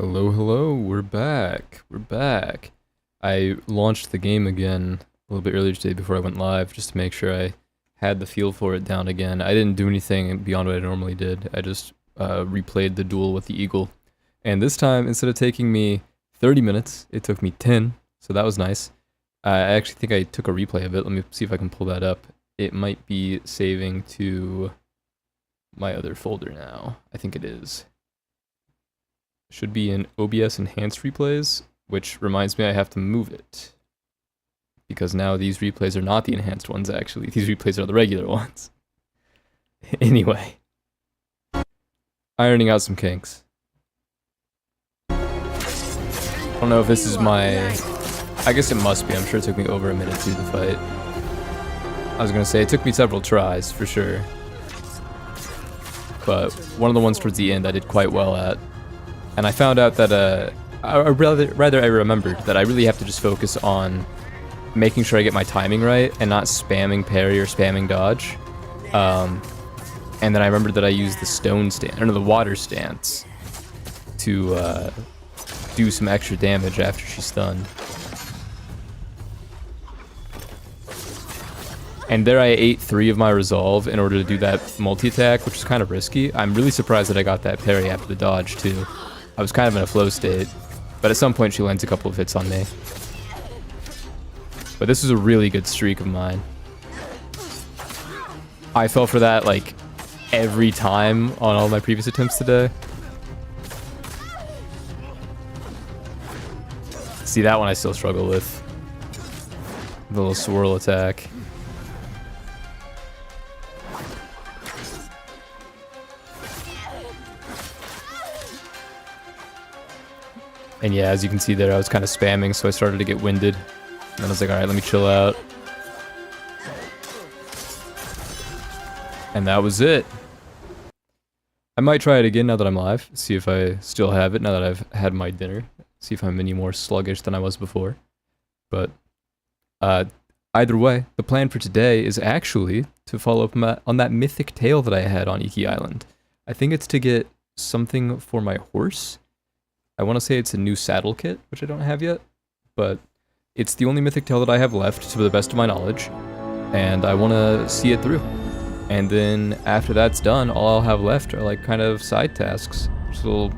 Hello, hello, we're back. We're back. I launched the game again a little bit earlier today before I went live, just to make sure I had the feel for it down again. I didn't do anything beyond what I normally did. I just replayed the duel with the eagle. And this time, instead of taking me 30 minutes, it took me 10, so that was nice. I actually think I took a replay of it. Let me see if I can pull that up. It might be saving to my other folder now. I think it is. Should be in OBS enhanced replays, which reminds me I have to move it. Because now these replays are not the enhanced ones, actually. These replays are the regular ones. Anyway. Ironing out some kinks. I don't know if this is my... I guess it must be. I'm sure it took me over a minute to do the fight. I was gonna say, it took me several tries, for sure. But one of the ones towards the end I did quite well at. And I found out that, I remembered that I really have to just focus on making sure I get my timing right and not spamming parry or spamming dodge. And then I remembered that I used the stone stance, or no, the water stance, to do some extra damage after she's stunned. And there I ate 3 of my resolve in order to do that multi-attack, which is kind of risky. I'm really surprised that I got that parry after the dodge, too. I was kind of in a flow state, but at some point she lands a couple of hits on me. But this was a really good streak of mine. I fell for that, like, every time on all my previous attempts today. See, that one I still struggle with. The little swirl attack. And yeah, as you can see there, I was kind of spamming, so I started to get winded. And then I was like, alright, let me chill out. And that was it. I might try it again now that I'm live, see if I still have it now that I've had my dinner. See if I'm any more sluggish than I was before. But, either way, the plan for today is actually to follow up on that mythic tale that I had on Iki Island. I think it's to get something for my horse. I want to say it's a new saddle kit, which I don't have yet, but it's the only mythic tale that I have left, to the best of my knowledge, and I want to see it through. And then after that's done, all I'll have left are like kind of side tasks. Just a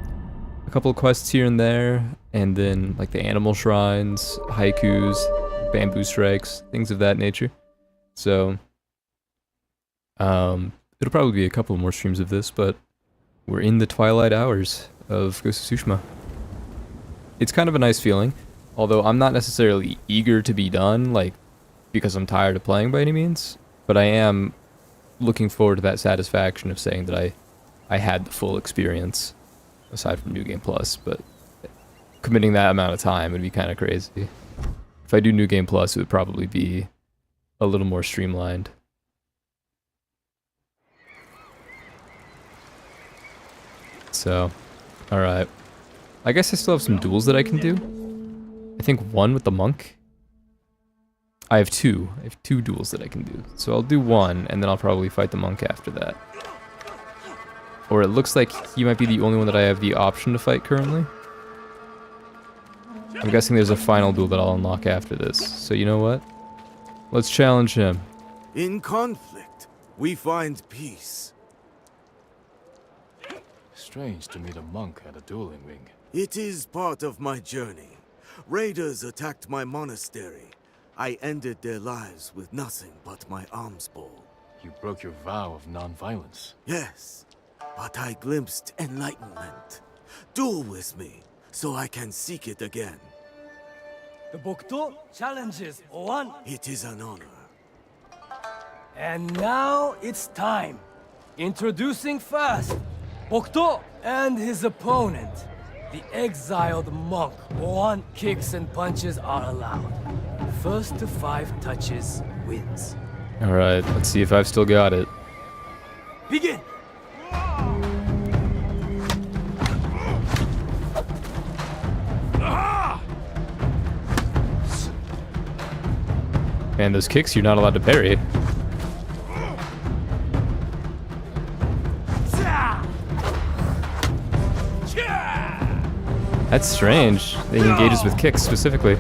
couple of quests here and there, and then like the animal shrines, haikus, bamboo strikes, things of that nature. So, it'll probably be a couple more streams of this, but we're in the twilight hours of Ghost of Tsushima. It's kind of a nice feeling, although I'm not necessarily eager to be done, like, because I'm tired of playing by any means, but I am looking forward to that satisfaction of saying that I had the full experience, aside from New Game Plus, but committing that amount of time would be kind of crazy. If I do New Game Plus, it would probably be a little more streamlined. So, alright. I guess I still have some duels that I can do. I think one with the monk. I have 2. I have 2 duels that I can do. So I'll do one, and then I'll probably fight the monk after that. Or it looks like he might be the only one that I have the option to fight currently. I'm guessing there's a final duel that I'll unlock after this. So you know what? Let's challenge him. In conflict, we find peace. Strange to meet a monk at a dueling ring. It is part of my journey. Raiders attacked my monastery. I ended their lives with nothing but my alms bowl. You broke your vow of non-violence. Yes, but I glimpsed enlightenment. Duel with me, so I can seek it again. The Bokto challenges Oan. It is an honor. And now it's time. Introducing first, Bokto and his opponent. The exiled monk. 1 kicks and punches are allowed. First to 5 touches wins. Alright, let's see if I've still got it. Begin! Man, those kicks you're not allowed to parry. That's strange. He engages with kicks specifically.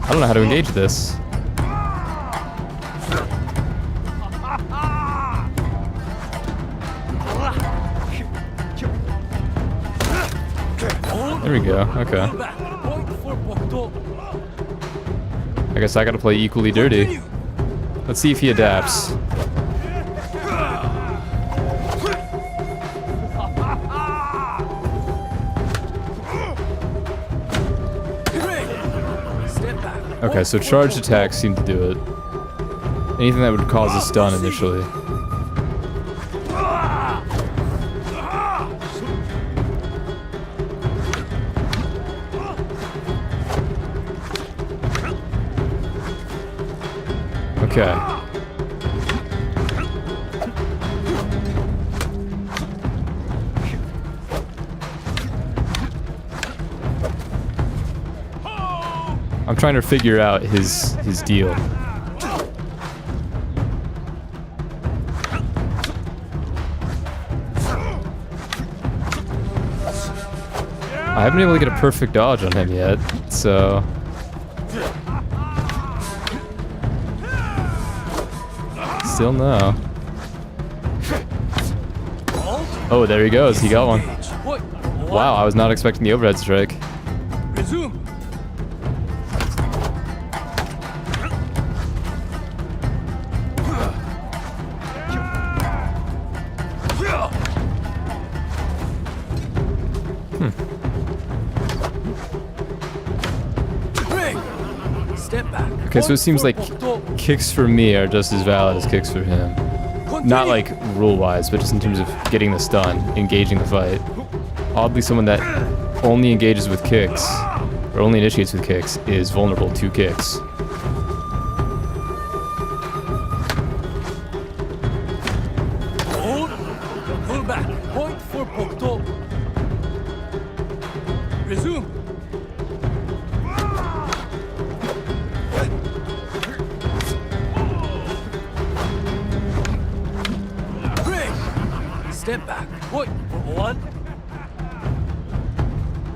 I don't know how to engage this. There we go, okay. I guess I gotta play equally dirty. Let's see if he adapts. Okay, so charged attacks seem to do it. Anything that would cause a stun initially. Okay. I'm trying to figure out his deal. I haven't been able to get a perfect dodge on him yet, so... Still no. Oh, there he goes. He got one. Wow, I was not expecting the overhead strike. Resume. Step back. Okay, so it seems like kicks for me are just as valid as kicks for him. Not like rule-wise, but just in terms of getting the stun, engaging the fight. Oddly, someone that only engages with kicks, or only initiates with kicks, is vulnerable to kicks. Hold. Pull back. Point for Pokto. Resume. Step back. Point for one.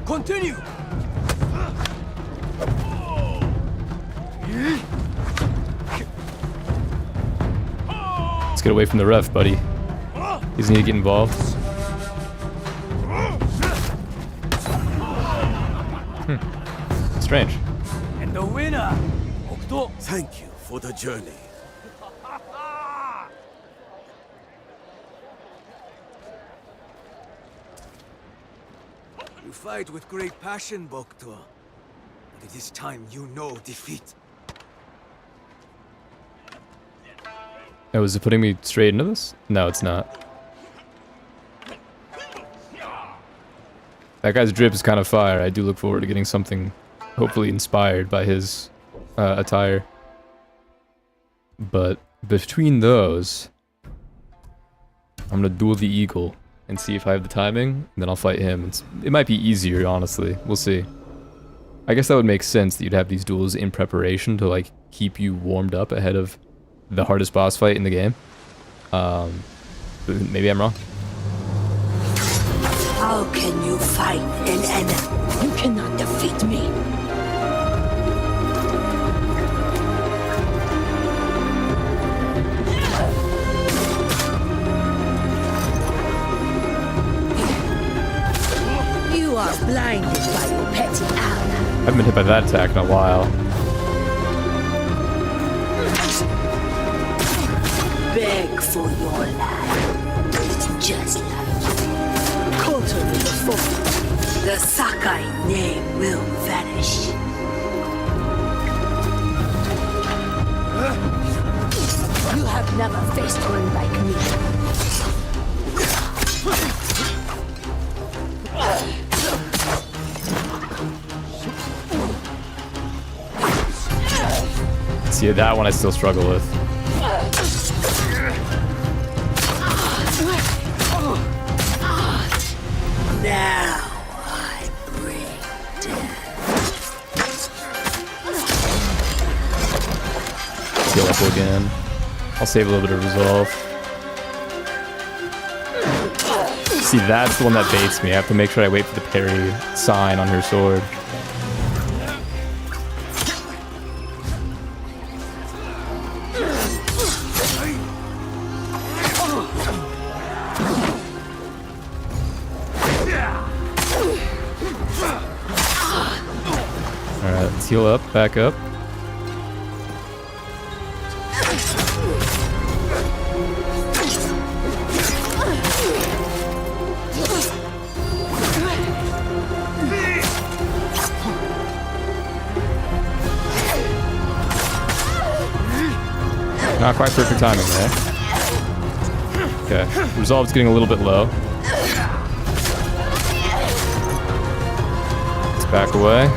Continue. Let's get away from the ref, buddy. He doesn't need to get involved. Strange. And the winner, Pokto. Thank you for the journey. You fight with great passion, Bokto. But it is time you know defeat. Oh, is it putting me straight into this? No, it's not. That guy's drip is kind of fire. I do look forward to getting something hopefully inspired by his attire. But between those, I'm gonna duel the eagle and see if I have the timing, and then I'll fight him. It might be easier, honestly. We'll see. I guess that would make sense that you'd have these duels in preparation to like keep you warmed up ahead of the hardest boss fight in the game. But maybe I'm wrong. How can you fight an enemy? You cannot defeat me. You are blinded by your petty ally. I haven't been hit by that attack in a while. Beg for your life. Just like you. Coulter will fall. The Sakai name will vanish. You have never faced one like me. See, that one I still struggle with. Now I bring couple again. I'll save a little bit of resolve. See, that's the one that baits me. I have to make sure I wait for the parry sign on her sword. Alright, let's heal up, back up. Not quite perfect timing there. Okay, resolve's getting a little bit low. Let's back away.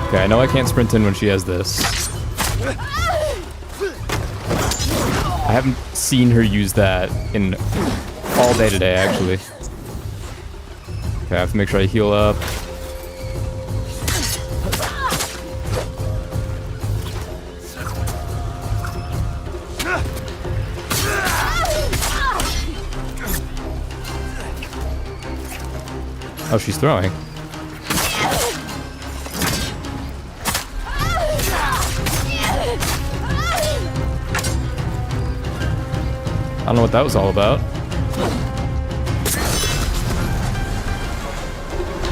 Okay, I know I can't sprint in when she has this. I haven't seen her use that in all day today, actually. Okay, I have to make sure I heal up. Oh, she's throwing. I don't know what that was all about.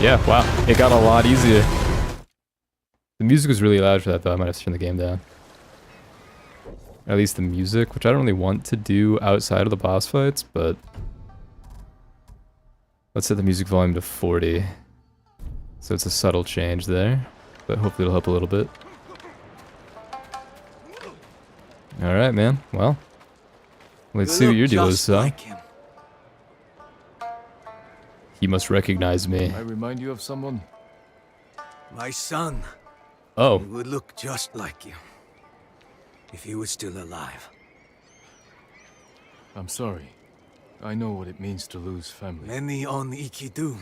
Yeah, wow. It got a lot easier. The music was really loud for that, though. I might have to turn the game down. Or at least the music, which I don't really want to do outside of the boss fights, but... Let's set the music volume to 40. So it's a subtle change there, but hopefully it'll help a little bit. Alright, man. Well, let's see what your deal is, so. Like him. He must recognize me. I remind you of someone? My son. Oh, He would look just like you. If he was still alive. I'm sorry. I know what it means to lose family. Many on Ikidu.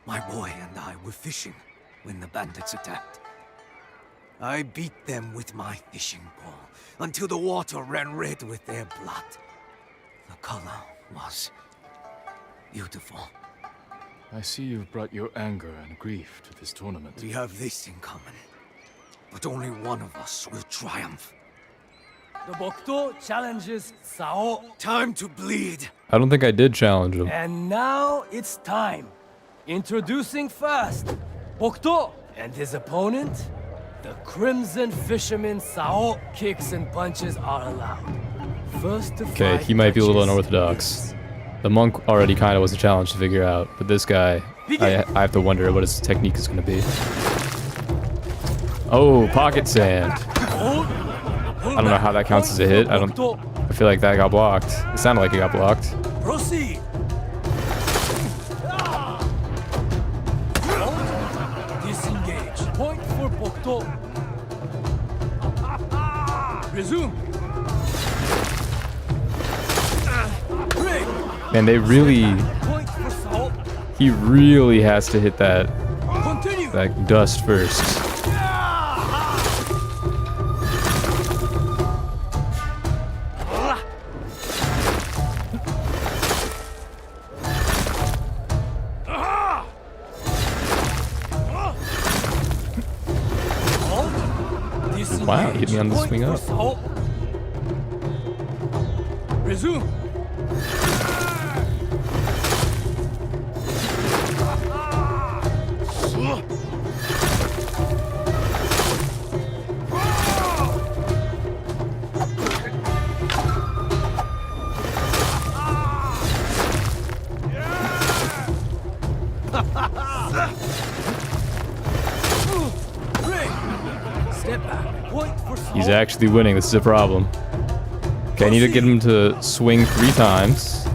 My boy and I were fishing when the bandits attacked. I beat them with my fishing pole until the water ran red with their blood. The color was beautiful. I see you've brought your anger and grief to this tournament. We have this in common. But only one of us will triumph. The Bokto challenges Sao. Time to bleed. I don't think I did challenge him. And now it's time. Introducing first, Bokto and his opponent, the Crimson Fisherman Sao. Kicks and punches are allowed. First to Okay, five he might be a little touches unorthodox. The monk already kind of was a challenge to figure out, but this guy, I have to wonder what his technique is going to be. Oh, pocket sand. I don't know how that counts as a hit. I feel like that got blocked. It sounded like it got blocked. Proceed. Disengage. Point for Bokto. Resume. Man, they really, Point for Sao. he really has to hit that Continue. dust first. Wow, he hit me on the swing up. Resume. Step back. Point for He's actually winning. This is a problem. Okay, I need to get him to swing 3 times.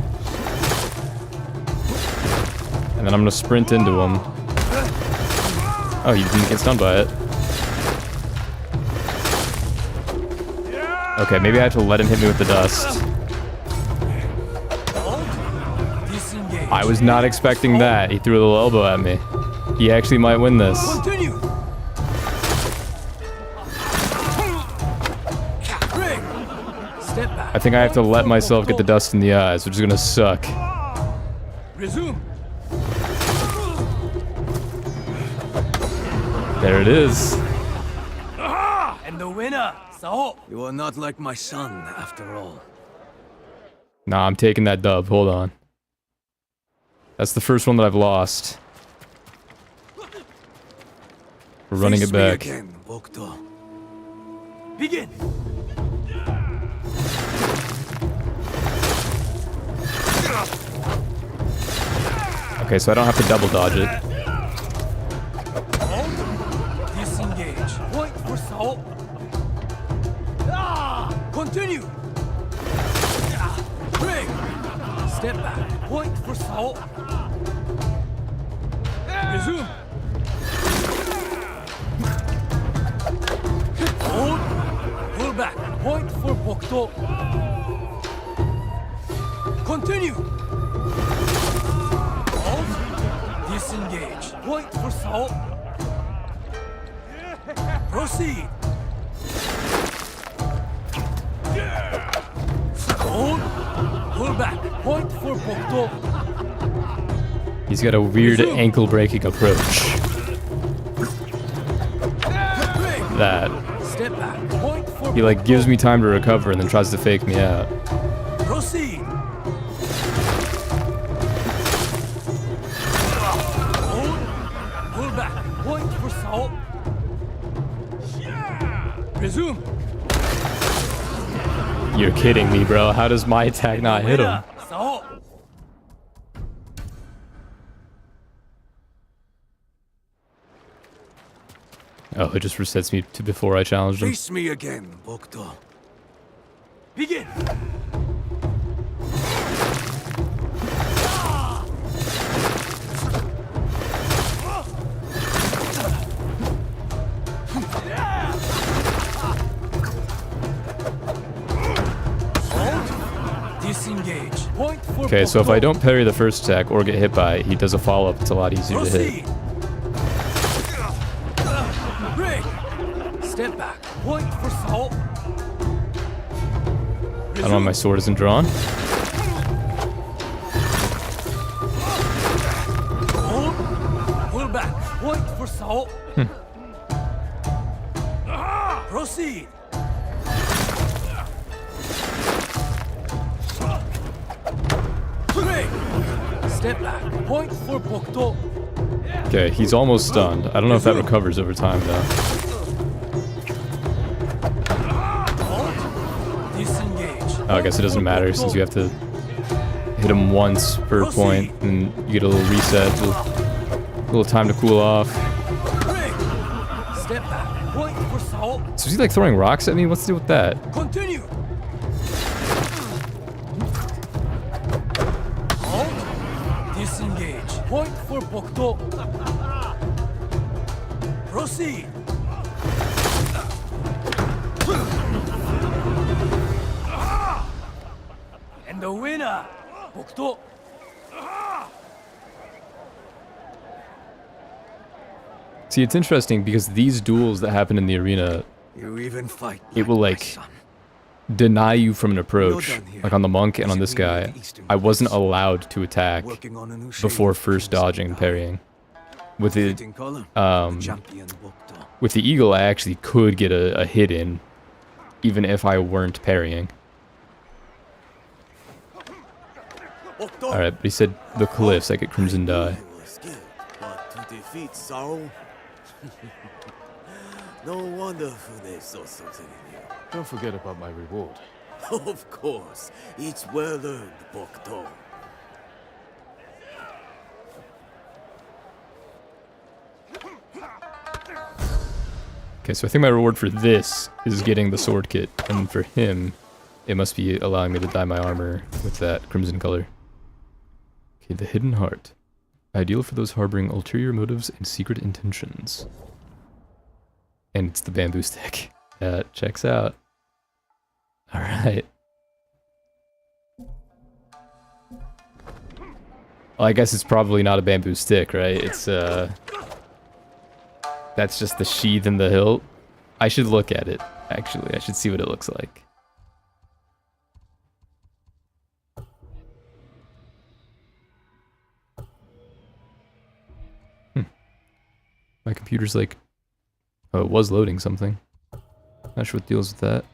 And then I'm gonna sprint into him. Oh, he didn't get stunned by it. Okay, maybe I have to let him hit me with the dust. I was not expecting that. He threw a little elbow at me. He actually might win this. Continue. Step back. I think I have to Point let for myself get the Bokto. dust in the eyes, which is gonna suck. Resume. There it is. And the winner, Sao. You are not like my son, after all. Nah, I'm taking that dub. Hold on. That's the first one that I've lost. We're running Face it me back. again, Bokto. Begin. Okay, so I don't have to double dodge it. Disengage. Point for Sao. Continue. Break. Step back. Point for Sao. Resume. Hold. Pull back. Point for Bokto. Continue. Hold. Disengage. Point for Sao. Proceed. Hold. Pull back. Point for Bokto. He's got a weird ankle breaking approach. That. Step back. Point for He like gives me time to recover and then tries to fake me out. Proceed. Hold. Pull back. Point for Sao. Resume. You're kidding me, bro. How does my attack not hit him? Winner, Sao. Oh, it just resets me to before I challenged him. Face me again, Bokto. Begin. Hold. Disengage. Point for Okay, so if Bokto. I don't parry the first attack or get hit by it, he does a follow-up. It's a lot easier to hit. Proceed. Break. Step back. Point for Sao. I don't know, my sword isn't drawn. Hold. Pull back. Point for Sao. Proceed. Break. Step back. Point for Bokto. Okay, he's almost stunned. I don't know if that recovers over time, though. Hold. Disengage. Oh, I guess it doesn't matter since you have to hit him once per point, and you get a little reset, a little time to cool off. Break. Step back. Point for Sao. So is he like throwing rocks at me? What's the deal with that? Continue. Hold. Disengage. Point for Bokto. Proceed. And the winner, Bokto. See, it's interesting because these duels that happen in the arena, You even fight. it will my like son. deny you from an approach. You're done here. Like on the monk and on this Visit me in guy, the Eastern I wasn't Province. allowed to attack Working on a new shade before of first crimson dodging and dye. parrying. With the Fitting color, um, champion Bokto. with the eagle, I actually could get a hit in, even if I weren't parrying. All right, but he said the cliffs. I get crimson dye. I was scared, but to defeat Sao? No wonder Fune saw something in you. Don't forget about my reward. Of course, it's well earned, Bokto. Okay, so I think my reward for this is getting the sword kit, and for him, it must be allowing me to dye my armor with that crimson color. Okay, the hidden heart. Ideal for those harboring ulterior motives and secret intentions. And it's the bamboo stick. That checks out. Alright. Well, I guess it's probably not a bamboo stick, right? It's, that's just the sheath and the hilt. I should look at it, actually. I should see what it looks like. My computer's like... Oh, it was loading something. Not sure what deals with that.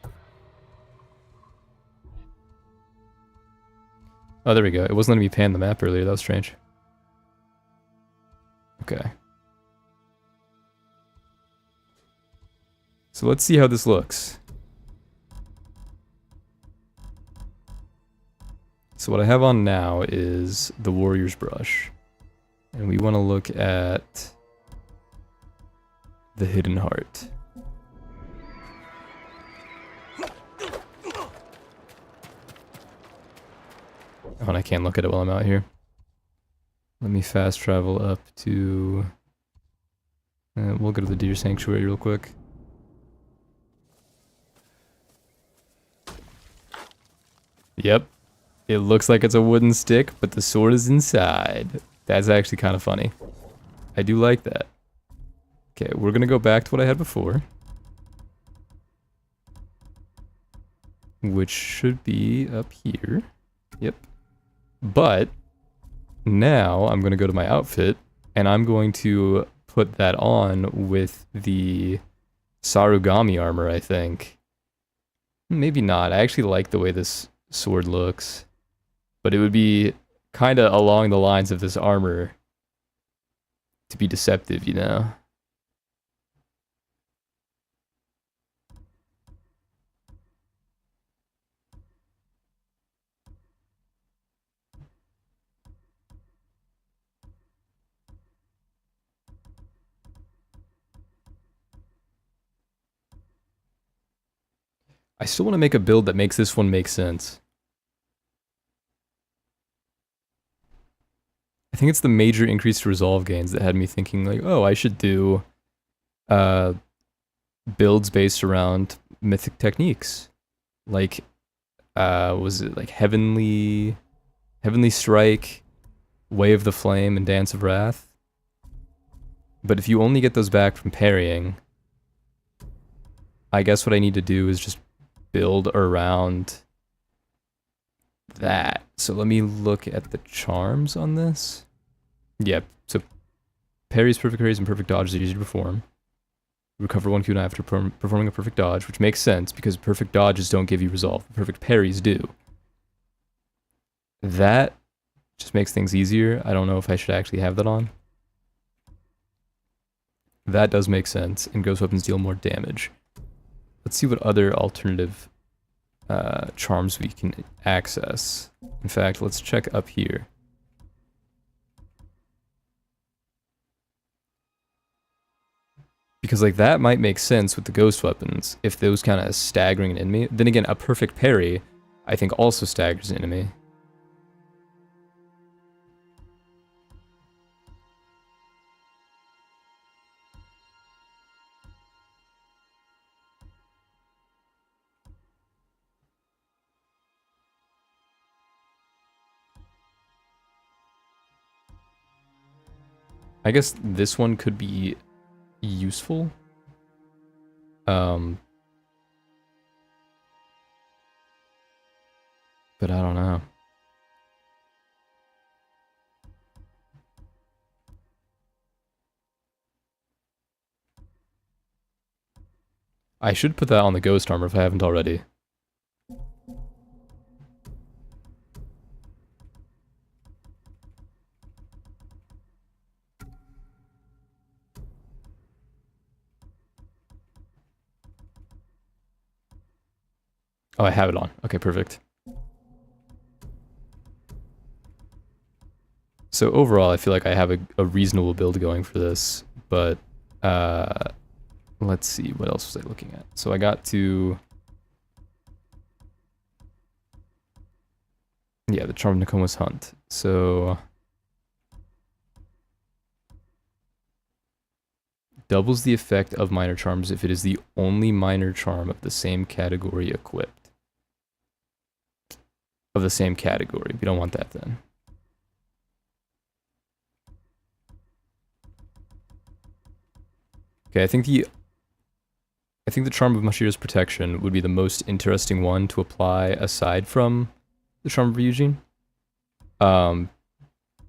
Oh, there we go. It wasn't letting me pan the map earlier. That was strange. Okay. So let's see how this looks. So what I have on now is the Warrior's Brush. And we want to look at the Hidden Heart. Oh, and I can't look at it while I'm out here. Let me fast travel up to... we'll go to the Deer Sanctuary real quick. Yep. It looks like it's a wooden stick, but the sword is inside. That's actually kind of funny. I do like that. Okay, we're gonna go back to what I had before. Which should be up here. Yep. But now I'm gonna go to my outfit, and I'm going to put that on with the Sarugami armor, I think. Maybe not. I actually like the way this sword looks. But it would be kind of along the lines of this armor to be deceptive, you know? I still want to make a build that makes this one make sense. I think it's the major increased resolve gains that had me thinking like, oh, I should do builds based around mythic techniques. Like, was it like Heavenly Strike, Way of the Flame, and Dance of Wrath? But if you only get those back from parrying, I guess what I need to do is just build around that. So let me look at the charms on this. Yep, so parries, perfect parries, and perfect dodges are easy to perform. Recover 1 kunai after performing a perfect dodge, which makes sense because perfect dodges don't give you resolve. Perfect parries do. That just makes things easier. I don't know if I should actually have that on. That does make sense, and ghost weapons deal more damage. Let's see what other alternative charms we can access. In fact, let's check up here. Because like that might make sense with the ghost weapons, if those kind of staggering an enemy. Then again, a perfect parry, I think also staggers an enemy. I guess this one could be useful. But I don't know. I should put that on the ghost armor if I haven't already. Oh, I have it on. Okay, perfect. So overall, I feel like I have a reasonable build going for this, but let's see, what else was I looking at? So I got to... Yeah, the Charm of Nakoma's Hunt. So... doubles the effect of minor charms if it is the only minor charm of the same category equipped. Of the same category. We don't want that then. Okay, I think the Charm of Mashira's Protection would be the most interesting one to apply aside from the Charm of Ryujin.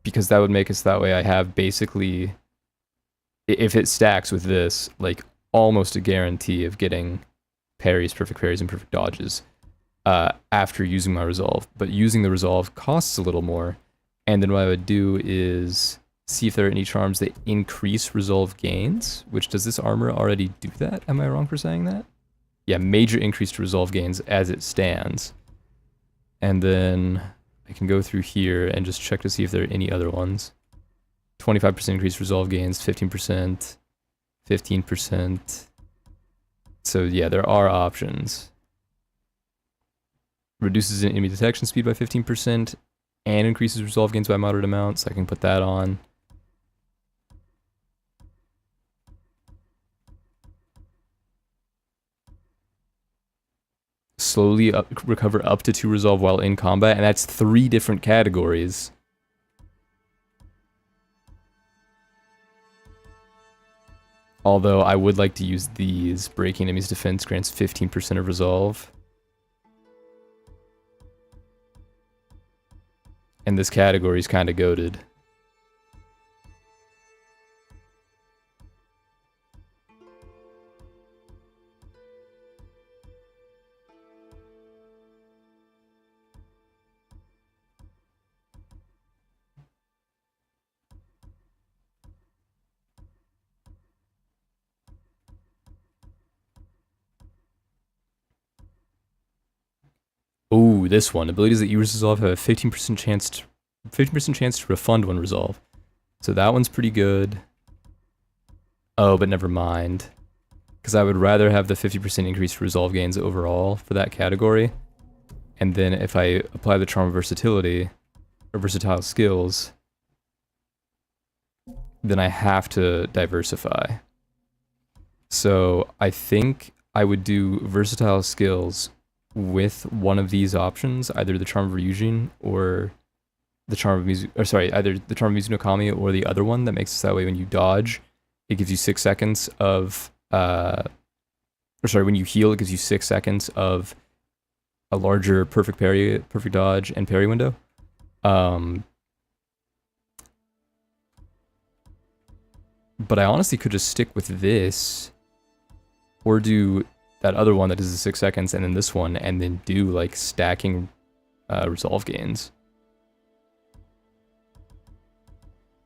Because that would make us that way I have basically if it stacks with this, like almost a guarantee of getting parries, perfect parries, and perfect dodges after using my resolve. But using the resolve costs a little more. And then what I would do is see if there are any charms that increase resolve gains, which does this armor already do that? Am I wrong for saying that? Yeah, major increase to resolve gains as it stands. And then I can go through here and just check to see if there are any other ones. 25% increased resolve gains, 15%, 15%. So yeah, there are options. Reduces enemy detection speed by 15% and increases resolve gains by a moderate amount, so I can put that on. Slowly recover up to 2 resolve while in combat, and that's 3 different categories. Although I would like to use these. Breaking enemy's defense grants 15% of resolve. And this category is kind of goated. Ooh, this one. Abilities that use resolve have a 15% chance to refund when resolve. So that one's pretty good. Oh, but never mind. Because I would rather have the 50% increased resolve gains overall for that category. And then if I apply the charm of versatility, or versatile skills, then I have to diversify. So I think I would do versatile skills with one of these options, either the Charm of Ryujin or the Charm of Mizu, or sorry, either the Charm of Mizu no Kami or the other one that makes it that way when you dodge, it gives you 6 seconds of, or sorry, when you heal, it gives you 6 seconds of a larger perfect parry, perfect dodge, and parry window. But I honestly could just stick with this, or do that other one that is the 6 seconds, and then this one, and then do like stacking resolve gains.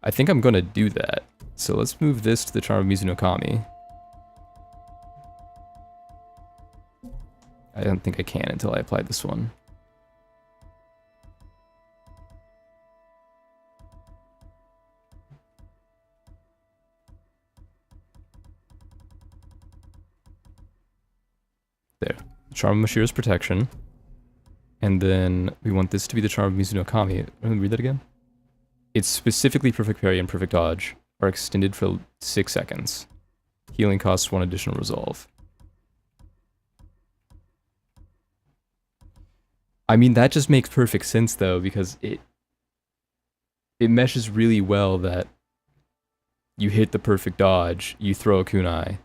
I think I'm gonna do that. So let's move this to the Charm of Mizu no Kami. I don't think I can until I apply this one. There. Charm of Mashira's protection. And then we want this to be the Charm of Mizu no Kami. Let me read that again. It's specifically perfect parry and perfect dodge are extended for 6 seconds. Healing costs 1 additional resolve. I mean, that just makes perfect sense though, because it meshes really well that you hit the perfect dodge, you throw a kunai.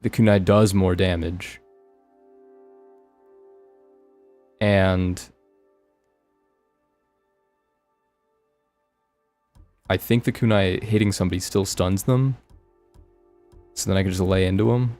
The kunai does more damage. And I think the kunai hitting somebody still stuns them. So then I can just lay into them.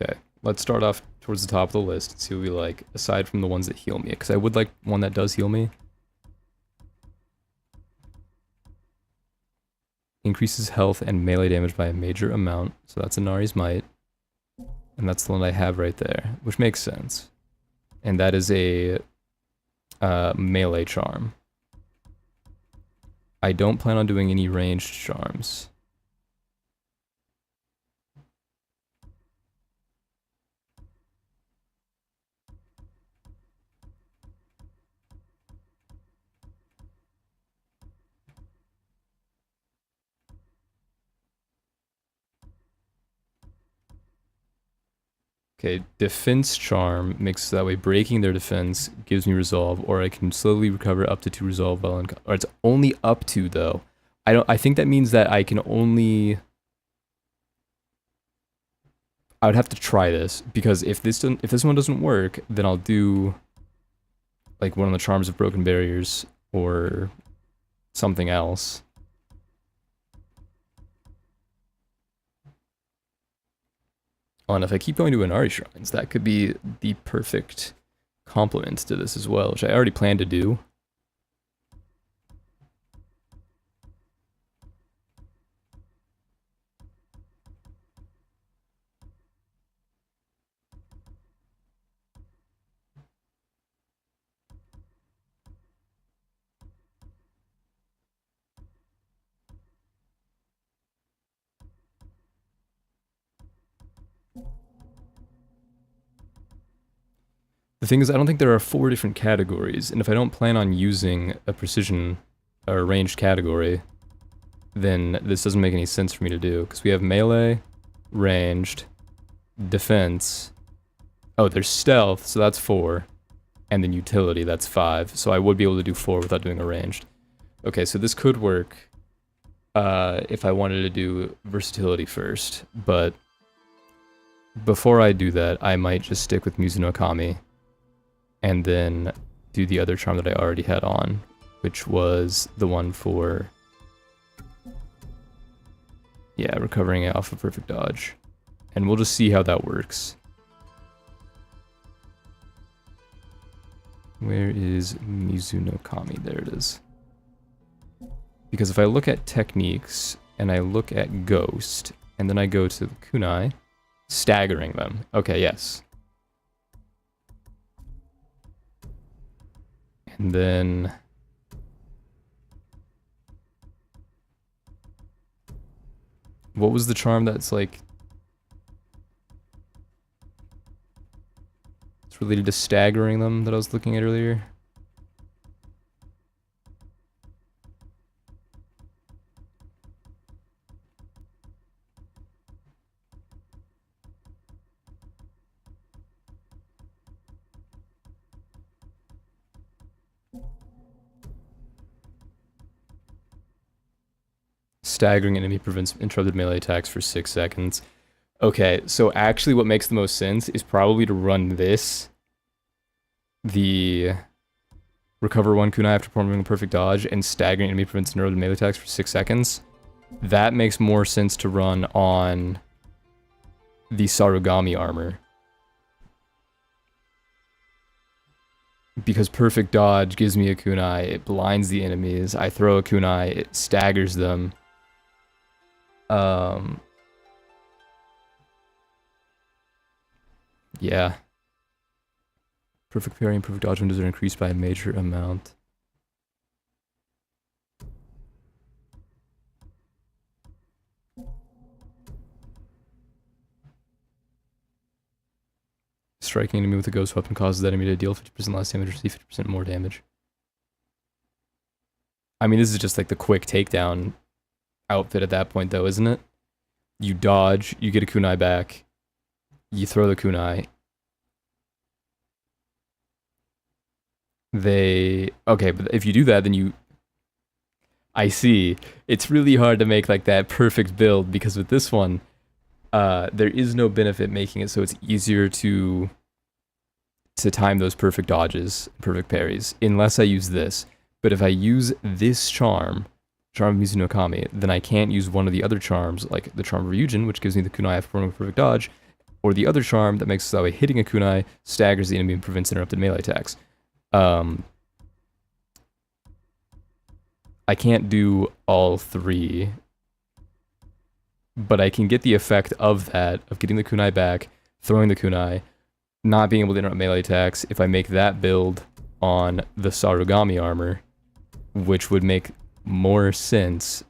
Okay, let's start off towards the top of the list and see what we like, aside from the ones that heal me, because I would like one that does heal me. Increases health and melee damage by a major amount, so that's Inari's Might. And that's the one I have right there, which makes sense. And that is a melee charm. I don't plan on doing any ranged charms. Okay, defense charm makes so that way breaking their defense gives me resolve, or I can slowly recover up to 2 resolve while or it's only up to though. I think that means that I can only. I would have to try this because if this one doesn't work, then I'll do like one of the charms of broken barriers or something else. Oh, and if I keep going to Inari shrines, that could be the perfect complement to this as well, which I already planned to do. The thing is, I don't think there are 4 different categories, and if I don't plan on using a precision or ranged category, then this doesn't make any sense for me to do, because we have melee, ranged, defense. Oh, there's stealth, so that's 4, and then utility, that's 5, so I would be able to do 4 without doing a ranged. Okay, so this could work if I wanted to do versatility first, but before I do that, I might just stick with Mizuno Kami, and then do the other charm that I already had on, which was the one for, yeah, recovering it off of perfect dodge. And we'll just see how that works. Where is Mizuno Kami? There it is. Because if I look at techniques, and I look at Ghost, and then I go to Kunai, staggering them. Okay, yes. And then what was the charm that's like it's related to staggering them that I was looking at earlier? Staggering enemy prevents interrupted melee attacks for 6 seconds. Okay, so actually what makes the most sense is probably to run this. The recover 1 kunai after performing a perfect dodge, and staggering enemy prevents interrupted melee attacks for 6 seconds. That makes more sense to run on the Sarugami armor. Because perfect dodge gives me a kunai, it blinds the enemies, I throw a kunai, it staggers them. Yeah. Perfect parry and perfect dodge windows are increased by a major amount. Striking enemy with a ghost weapon causes that enemy to deal 50% less damage or receive 50% more damage. I mean, this is just like the quick takedown outfit at that point, though, isn't it? You dodge, you get a kunai back, you throw the kunai. Okay, but if you do that, then you... I see. It's really hard to make like that perfect build, because with this one, there is no benefit making it so it's easier to time those perfect dodges, perfect parries, unless I use this. But if I use this charm of Mizuno Kami, then I can't use one of the other charms, like the charm of Ryujin, which gives me the kunai after performing a perfect dodge, or the other charm that makes it so that way hitting a kunai staggers the enemy and prevents interrupted melee attacks. I can't do all 3, but I can get the effect of that, of getting the kunai back, throwing the kunai, not being able to interrupt melee attacks if I make that build on the Sarugami armor, which would make more sense.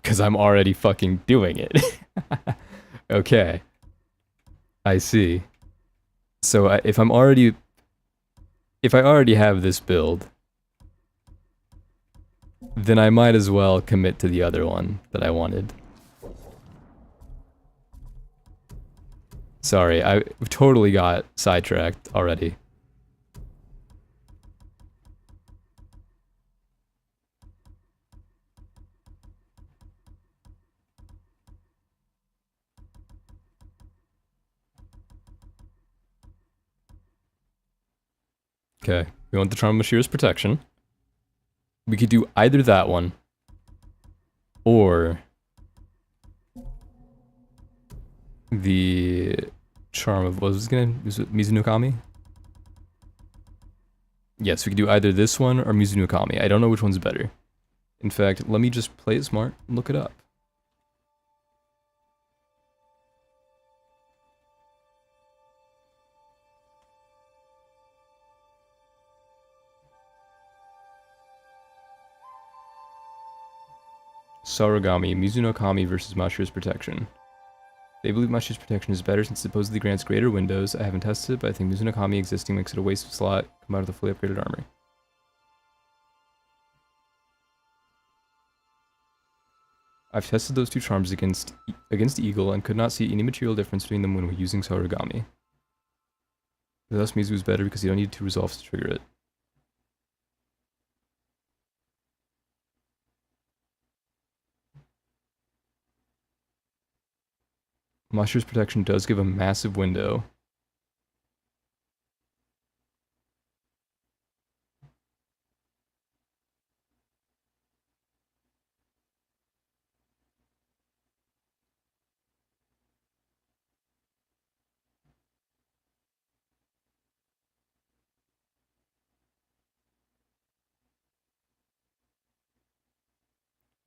Because I'm already fucking doing it. Okay. I see. So if I already have this build, then I might as well commit to the other one that I wanted. Sorry, I totally got sidetracked already. Okay, we want the Charm of Mashira's protection. We could do either that one, or the Charm of, what was it Mizunokami? Yes, we could do either this one or Mizunokami. I don't know which one's better. In fact, let me just play it smart and look it up. Sarugami, Mizunokami versus Mashira's protection. They believe Mashira's protection is better since it supposedly grants greater windows. I haven't tested it, but I think Mizunokami existing makes it a waste of slot combined with a fully upgraded armor. I've tested those two charms against Eagle and could not see any material difference between them when using Sarugami. Thus, Mizu is better because you don't need 2 resolves to trigger it. Mashira's protection does give a massive window.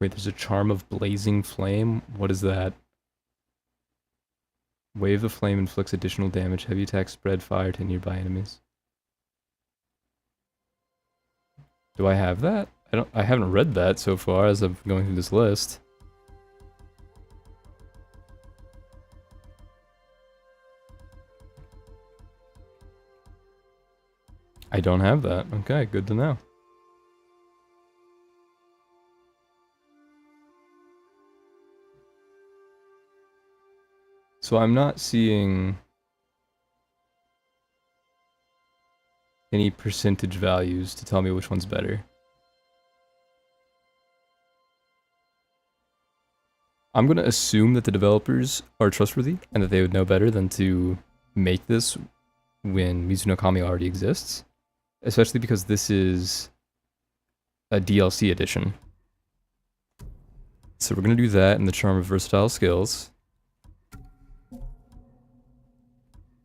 Wait, there's a charm of blazing flame? What is that? Wave of flame inflicts additional damage. Heavy attacks spread fire to nearby enemies. Do I have that? I haven't read that so far as I'm going through this list. I don't have that. Okay, good to know. So I'm not seeing any percentage values to tell me which one's better. I'm going to assume that the developers are trustworthy and that they would know better than to make this when Mizunokami already exists. Especially because this is a DLC edition. So we're going to do that in the Charm of Versatile Skills.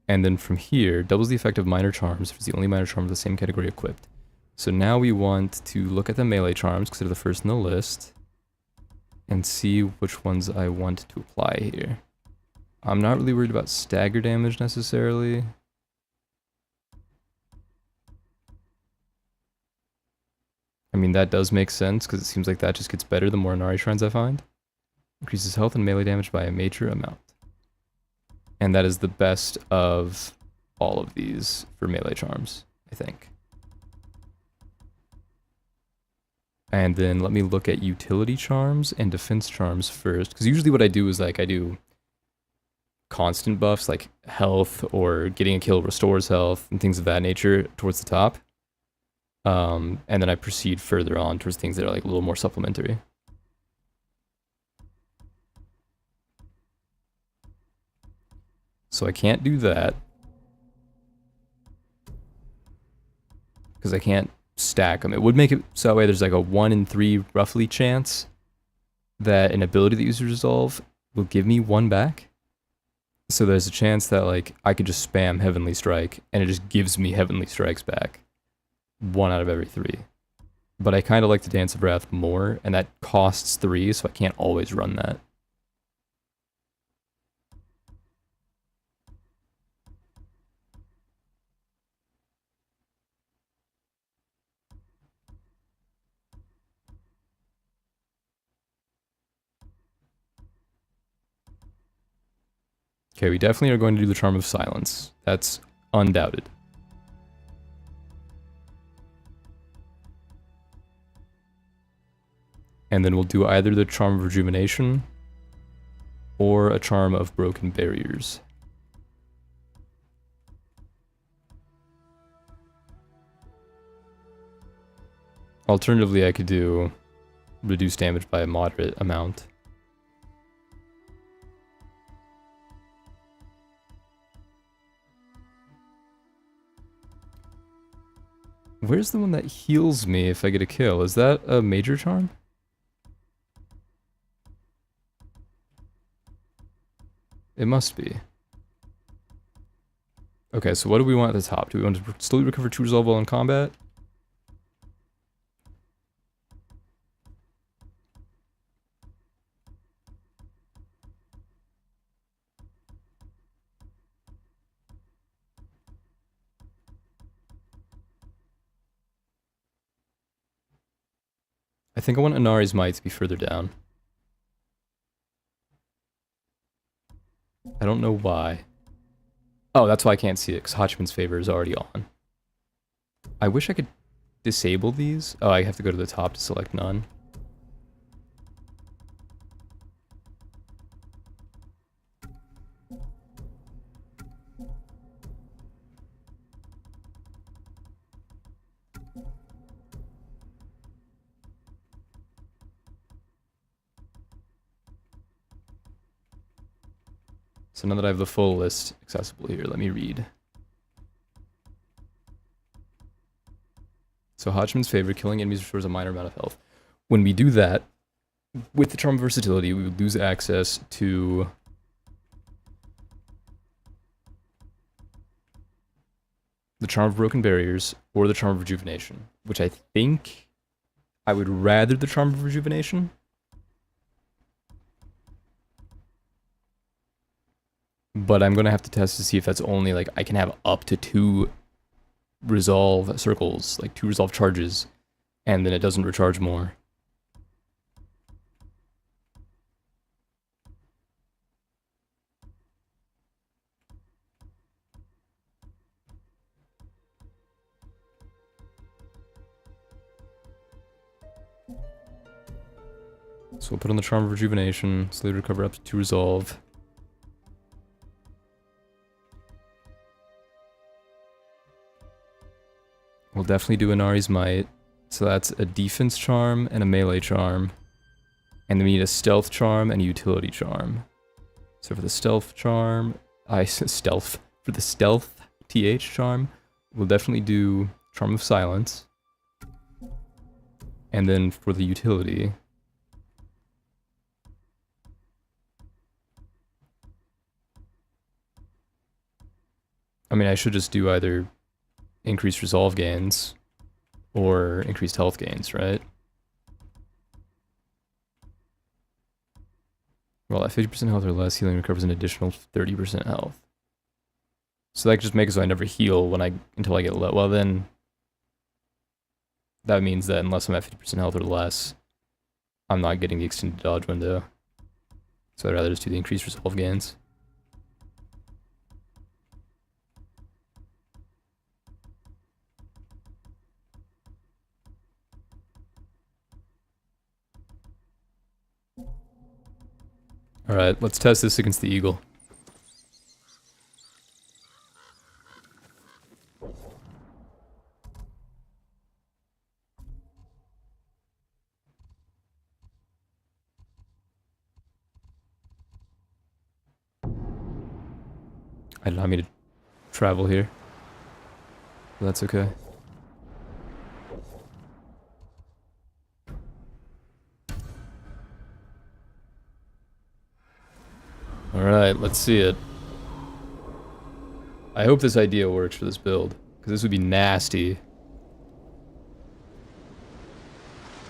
And then from here, doubles the effect of minor charms if it's the only minor charm of the same category equipped. So now we want to look at the melee charms because they're the first in the list and see which ones I want to apply here. I'm not really worried about stagger damage necessarily. I mean, that does make sense because it seems like that just gets better the more Inari Shrines I find. Increases health and melee damage by a major amount. And that is the best of all of these for melee charms, I think. And then let me look at utility charms and defense charms first. Because usually what I do is like I do constant buffs like health or getting a kill restores health and things of that nature towards the top. And then I proceed further on towards things that are like a little more supplementary. So I can't do that. Because I can't stack them. It would make it so that way there's like a 1 in 3 roughly chance that an ability that uses resolve will give me 1 back. So there's a chance that like I could just spam Heavenly Strike and it just gives me Heavenly Strikes back. 1 out of every 3. But I kind of like the Dance of Wrath more, and that costs 3, so I can't always run that. Okay, we definitely are going to do the Charm of Silence. That's undoubted. And then we'll do either the Charm of Rejuvenation or a Charm of Broken Barriers. Alternatively, I could do reduce damage by a moderate amount. Where's the one that heals me if I get a kill? Is that a major charm? It must be. Okay, so what do we want at the top? Do we want to slowly recover 2 resolve while in combat? I think I want Inari's Might to be further down. I don't know why. Oh, that's why I can't see it, because Hotchman's Favor is already on. I wish I could disable these. Oh, I have to go to the top to select none. So now that I have the full list accessible here, let me read. So Hodgman's Favor, killing enemies restores a minor amount of health. When we do that, with the Charm of Versatility, we would lose access to the Charm of Broken Barriers or the Charm of Rejuvenation, which I think I would rather the Charm of Rejuvenation. But I'm going to have to test to see if that's only, like, I can have up to 2 resolve circles, like 2 resolve charges, and then it doesn't recharge more. So we'll put on the Charm of Rejuvenation, slowly recover up to 2 resolve. We'll definitely do Inari's Might. So that's a defense charm and a melee charm. And then we need a stealth charm and a utility charm. So for the stealth charm, for the stealth TH charm, we'll definitely do Charm of Silence. And then for the utility, I mean, I should just do either increased resolve gains or increased health gains, right? Well, at 50% health or less, healing recovers an additional 30% health. So that just makes it so I never heal when until I get low. Well, then that means that unless I'm at 50% health or less, I'm not getting the extended dodge window. So I'd rather just do the increased resolve gains. Alright, let's test this against the eagle. I did not mean to travel here. But that's okay. Alright, let's see it. I hope this idea works for this build, because this would be nasty.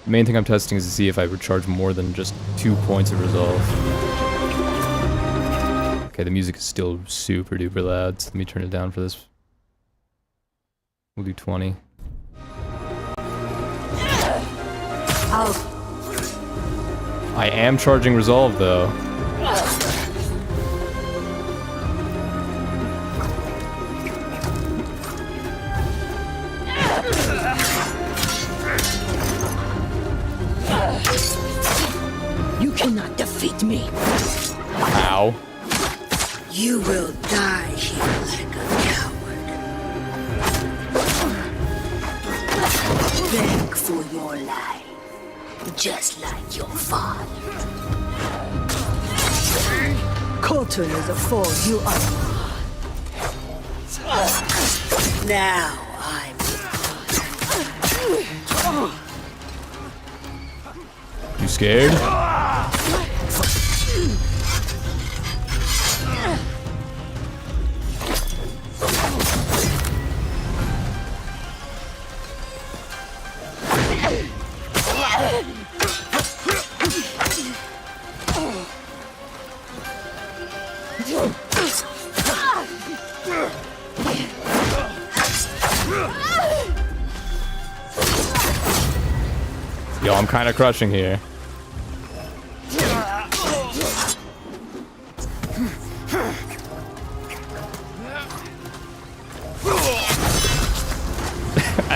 The main thing I'm testing is to see if I recharge more than just 2 points of resolve. Okay, the music is still super duper loud, so let me turn it down for this. We'll do 20. I am charging resolve though. You cannot defeat me. Ow. You will die here like a coward. Beg for your life, just like your father. Colton is a foe you are. Now I'm. You scared? Yo, I'm kind of crushing here.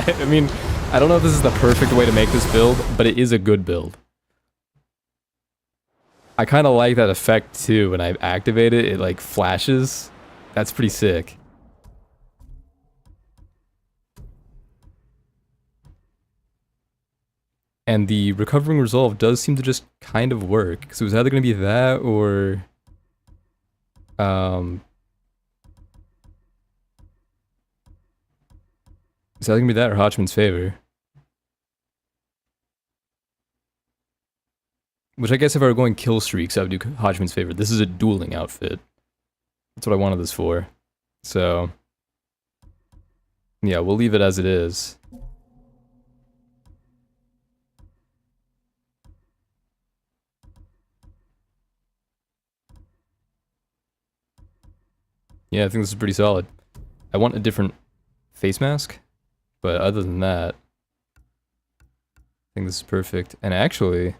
I mean, I don't know if this is the perfect way to make this build, but it is a good build. I kind of like that effect too. When I activate it, it like flashes. That's pretty sick. And the recovering resolve does seem to just kind of work. Because it was either going to be that or... It's either going to be that or Hodgman's favor. Which I guess if I were going kill streaks, I would do Hodgman's favor. This is a dueling outfit. That's what I wanted this for. So... yeah, we'll leave it as it is. Yeah, I think this is pretty solid. I want a different face mask, but other than that, I think this is perfect. And actually,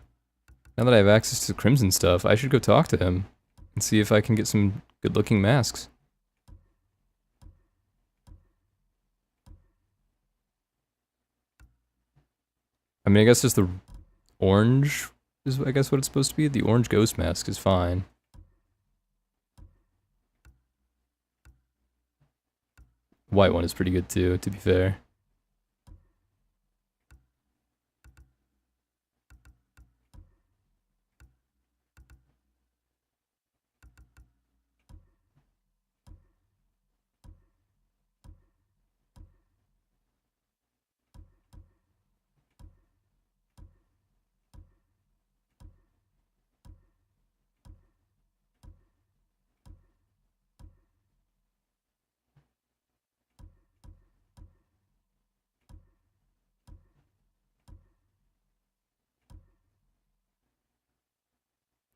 now that I have access to Crimson stuff, I should go talk to him and see if I can get some good-looking masks. I mean, I guess just the orange is, I guess, what it's supposed to be. The orange ghost mask is fine. White one is pretty good too, to be fair.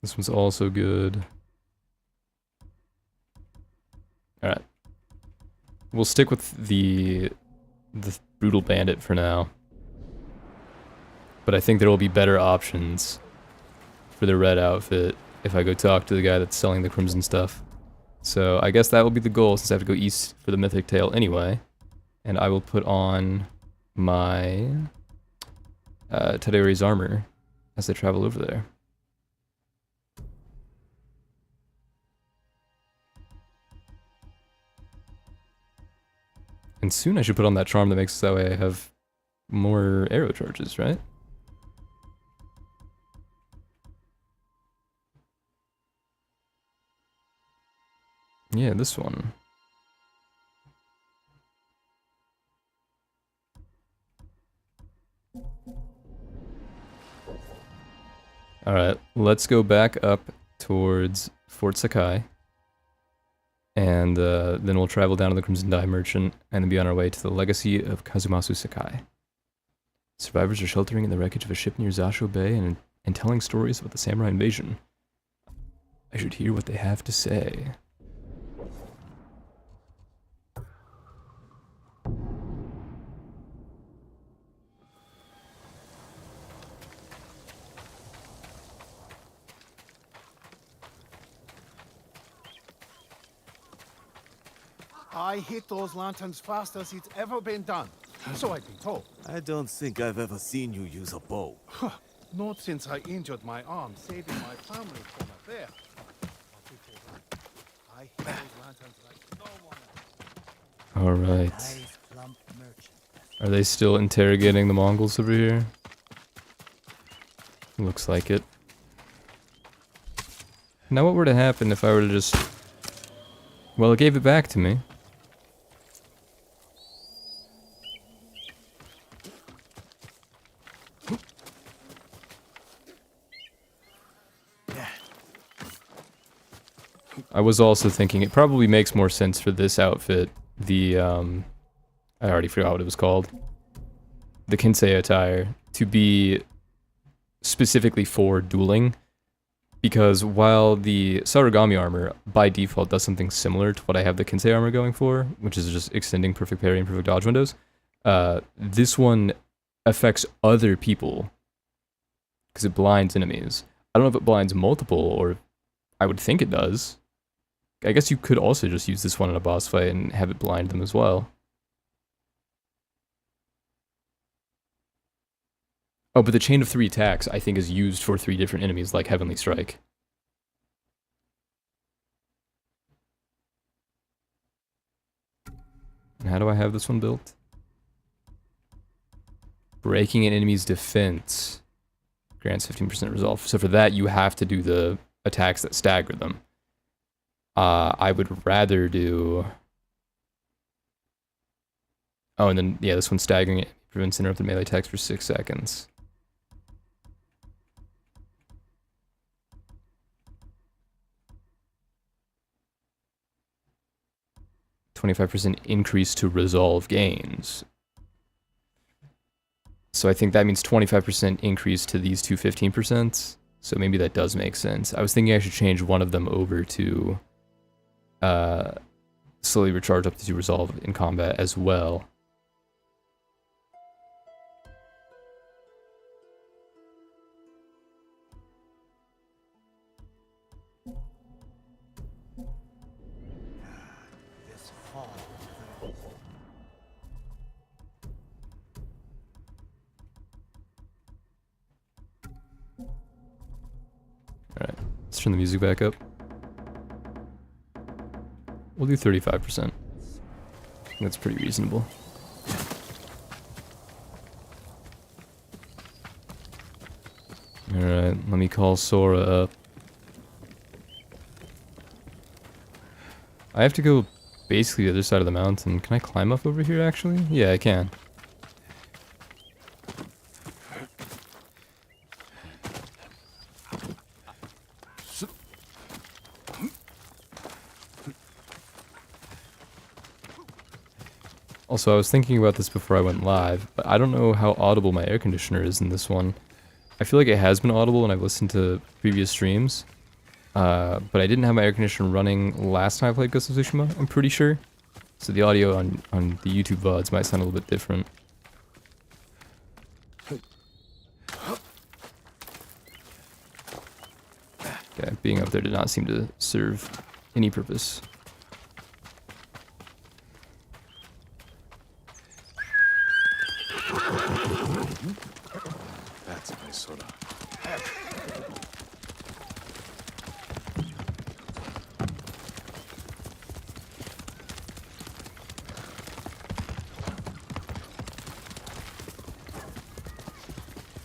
This one's also good. Alright. We'll stick with the Brutal Bandit for now. But I think there will be better options for the red outfit if I go talk to the guy that's selling the Crimson stuff. So I guess that will be the goal since I have to go east for the Mythic Tale anyway. And I will put on my Tadari's armor as I travel over there. And soon I should put on that charm that makes it that way I have more arrow charges, right? Yeah, this one. Alright, let's go back up towards Fort Sakai. And then we'll travel down to the Crimson Dye Merchant and then be on our way to the Legacy of Kazumasu Sakai. Survivors are sheltering in the wreckage of a ship near Zasho Bay and telling stories about the samurai invasion. I should hear what they have to say. I hit those lanterns fast as it's ever been done. So I've been told. I don't think I've ever seen you use a bow. Not since I injured my arm, saving my family from a bear. I hit those lanterns like no one else. Alright. Nice plump merchant. Are they still interrogating the Mongols over here? Looks like it. Now what were to happen if I were to just... Well, it gave it back to me. I was also thinking it probably makes more sense for this outfit, the, I already forgot what it was called. The Kinsei attire, to be specifically for dueling. Because while the Sarugami armor, by default, does something similar to what I have the Kinsei armor going for, which is just extending perfect parry and perfect dodge windows, this one affects other people. Because it blinds enemies. I don't know if it blinds multiple, or I would think it does. I guess you could also just use this one in a boss fight and have it blind them as well. Oh, but the chain of 3 attacks, I think, is used for 3 different enemies, like Heavenly Strike. And how do I have this one built? Breaking an enemy's defense grants 15% resolve. So for that, you have to do the attacks that stagger them. I would rather do... Oh, and then, yeah, this one's staggering it. Prevents interrupted melee attacks for 6 seconds. %25% increase to resolve gains. So I think that means 25% increase to these two 15%. So maybe that does make sense. I was thinking I should change one of them over to slowly recharge up to 2 resolve in combat as well. Alright, let's turn the music back up. We'll do 35%. That's pretty reasonable. Alright, let me call Sora up. I have to go basically the other side of the mountain. Can I climb up over here, actually? Yeah, I can. Also, I was thinking about this before I went live, but I don't know how audible my air conditioner is in this one. I feel like it has been audible when I've listened to previous streams, but I didn't have my air conditioner running last time I played Ghost of Tsushima, I'm pretty sure. So the audio on the YouTube VODs might sound a little bit different. Okay, being up there did not seem to serve any purpose. That's my soda.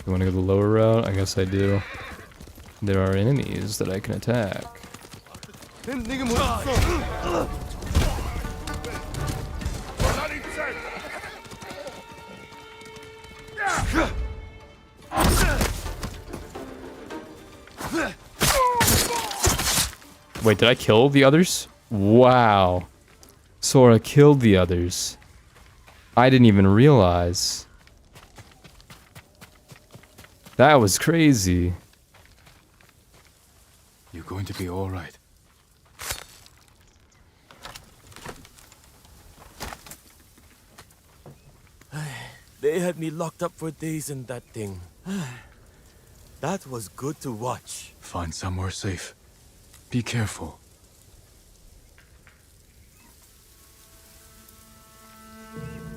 You want to go the lower route? I guess I do. There are enemies that I can attack. Wait, did I kill the others? Wow. Sora killed the others. I didn't even realize. That was crazy. You're going to be all right. They had me locked up for days in that thing. That was good to watch. Find somewhere safe. Be careful.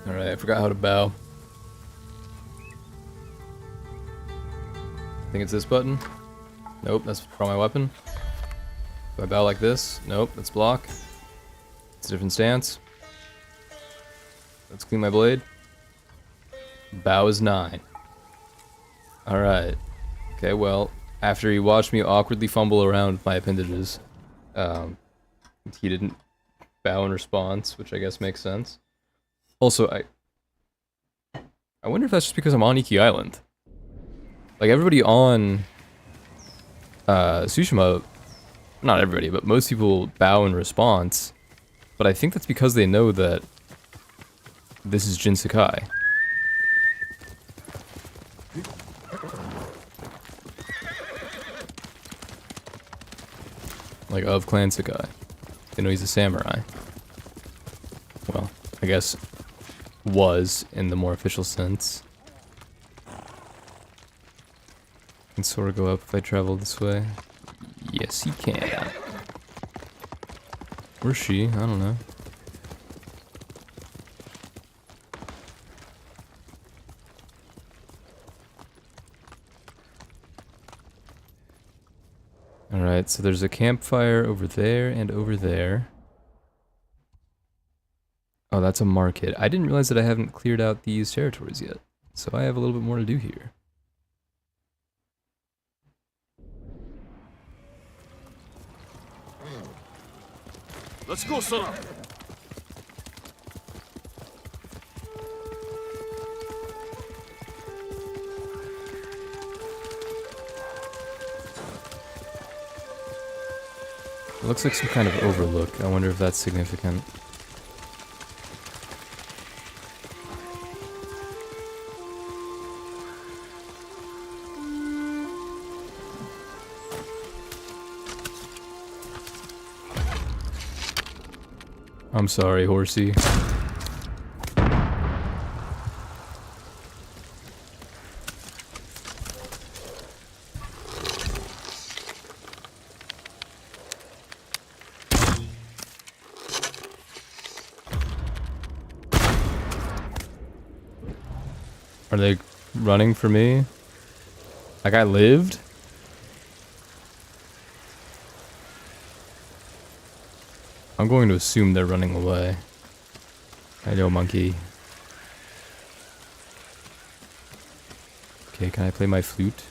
Alright, I forgot how to bow. I think it's this button. Nope, that's for my weapon. Do I bow like this? Nope, that's block. It's a different stance. Let's clean my blade. Bow is 9. Alright. Okay, well, after he watched me awkwardly fumble around with my appendages, he didn't bow in response, which I guess makes sense. Also, I wonder if that's just because I'm on Iki Island. Like, everybody on Tsushima, not everybody, but most people bow in response, but I think that's because they know that this is Jin Sakai. Like, of Clan Sakai. They know he's a samurai. Well, I guess was in the more official sense. Can Sora go up if I travel this way? Yes, he can. Or she, I don't know. Alright, so there's a campfire over there and over there. Oh, that's a market. I didn't realize that I haven't cleared out these territories yet. So I have a little bit more to do here. Let's go, Sora! It looks like some kind of overlook. I wonder if that's significant. I'm sorry, horsey. Are they running for me? Like I lived? I'm going to assume they're running away. I know, monkey. Okay, can I play my flute?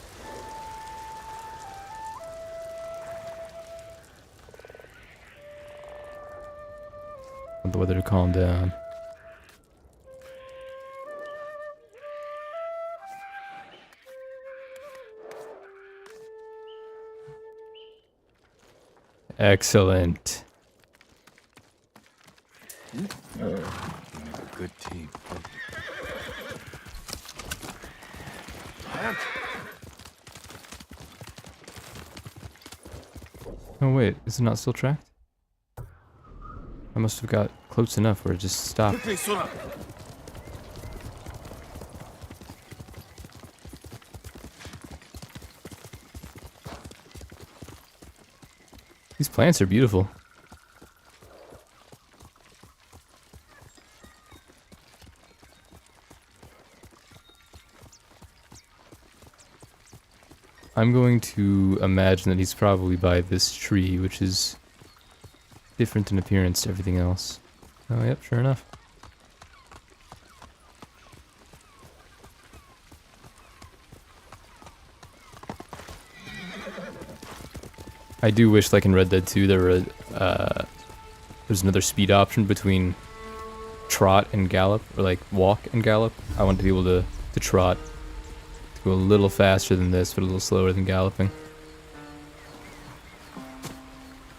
I want the weather to calm down. Excellent. You make a good team. Oh wait, is it not still tracked? I must have got close enough where it just stopped. Quickly, Sora! These plants are beautiful. I'm going to imagine that he's probably by this tree, which is different in appearance to everything else. Oh, yep, sure enough. I do wish, like in Red Dead 2, there's another speed option between trot and gallop, or like walk and gallop. I want to be able to trot, to go a little faster than this, but a little slower than galloping.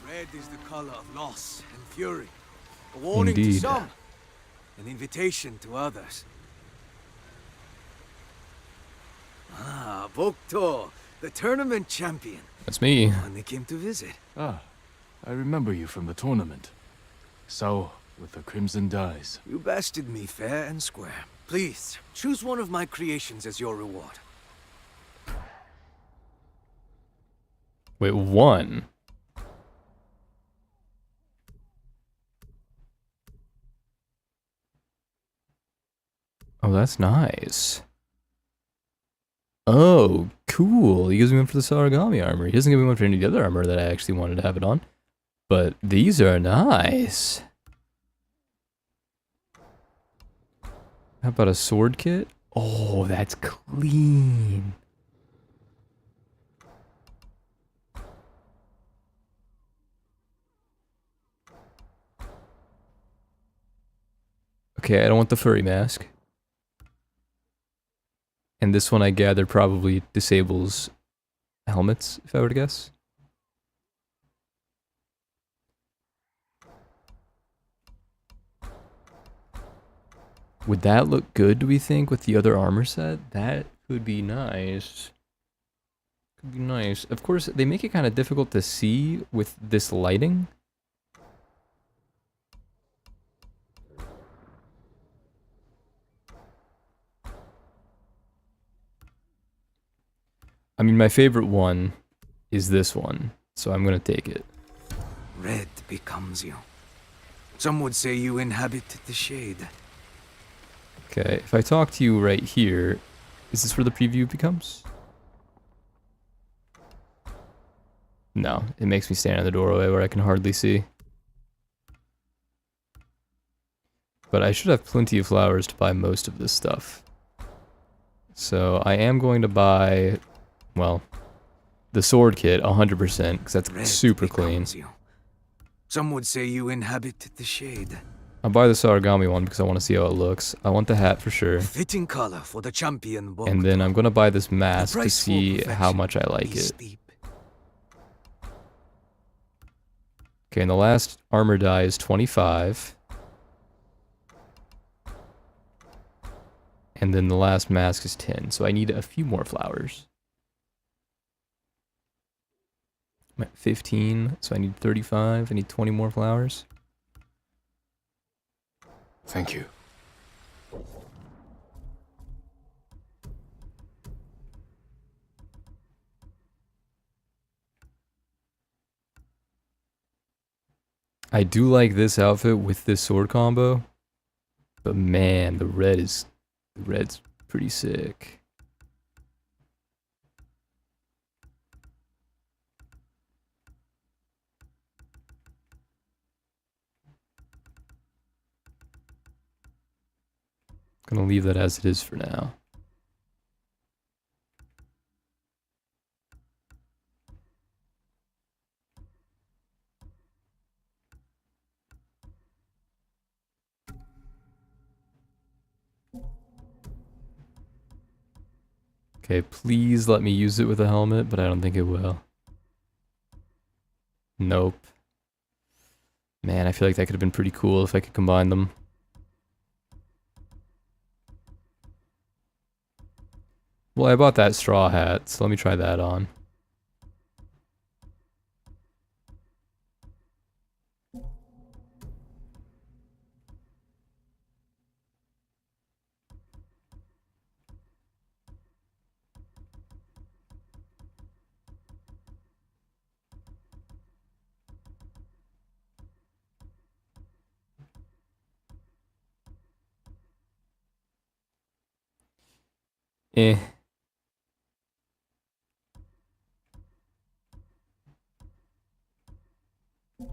Red is the color of loss and fury. A warning to Indeed. some, an invitation to others. Ah, Bokto, the tournament champion. That's me. One they came to visit. Ah, I remember you from the tournament. So, with the crimson dyes. You bested me fair and square. Please, choose one of my creations as your reward. Wait, one? Oh, that's nice. Oh, cool. He gives me one for the Sarigami armor. He doesn't give me one for any of the other armor that I actually wanted to have it on. But these are nice. How about a sword kit? Oh, that's clean. Okay, I don't want the furry mask. And this one I gather probably disables helmets, if I were to guess. Would that look good, do we think, with the other armor set? That could be nice. Could be nice. Of course, they make it kind of difficult to see with this lighting. I mean, my favorite one is this one, so I'm gonna take it. Red becomes you. Some would say you inhabit the shade. Okay, if I talk to you right here, is this where the preview becomes? No, it makes me stand in the doorway where I can hardly see. But I should have plenty of flowers to buy most of this stuff. So I am going to buy, well, the sword kit 100% because that's Red super clean. becomes you. Some would say you inhabit the shade. I'll buy the Sarigami one because I want to see how it looks. I want the hat for sure. Fitting color for the champion bow. And then I'm going to buy this mask to price for see how perfection much I like is it. steep. Okay, and the last armor die is 25. And then the last mask is 10. So I need a few more flowers. I'm at 15, so I need 35. I need 20 more flowers. Thank you. I do like this outfit with this sword combo. But man, the red's pretty sick. Gonna leave that as it is for now. Okay, please let me use it with a helmet, but I don't think it will. Nope. Man, I feel like that could have been pretty cool if I could combine them. Well, I bought that straw hat, so let me try that on. Eh.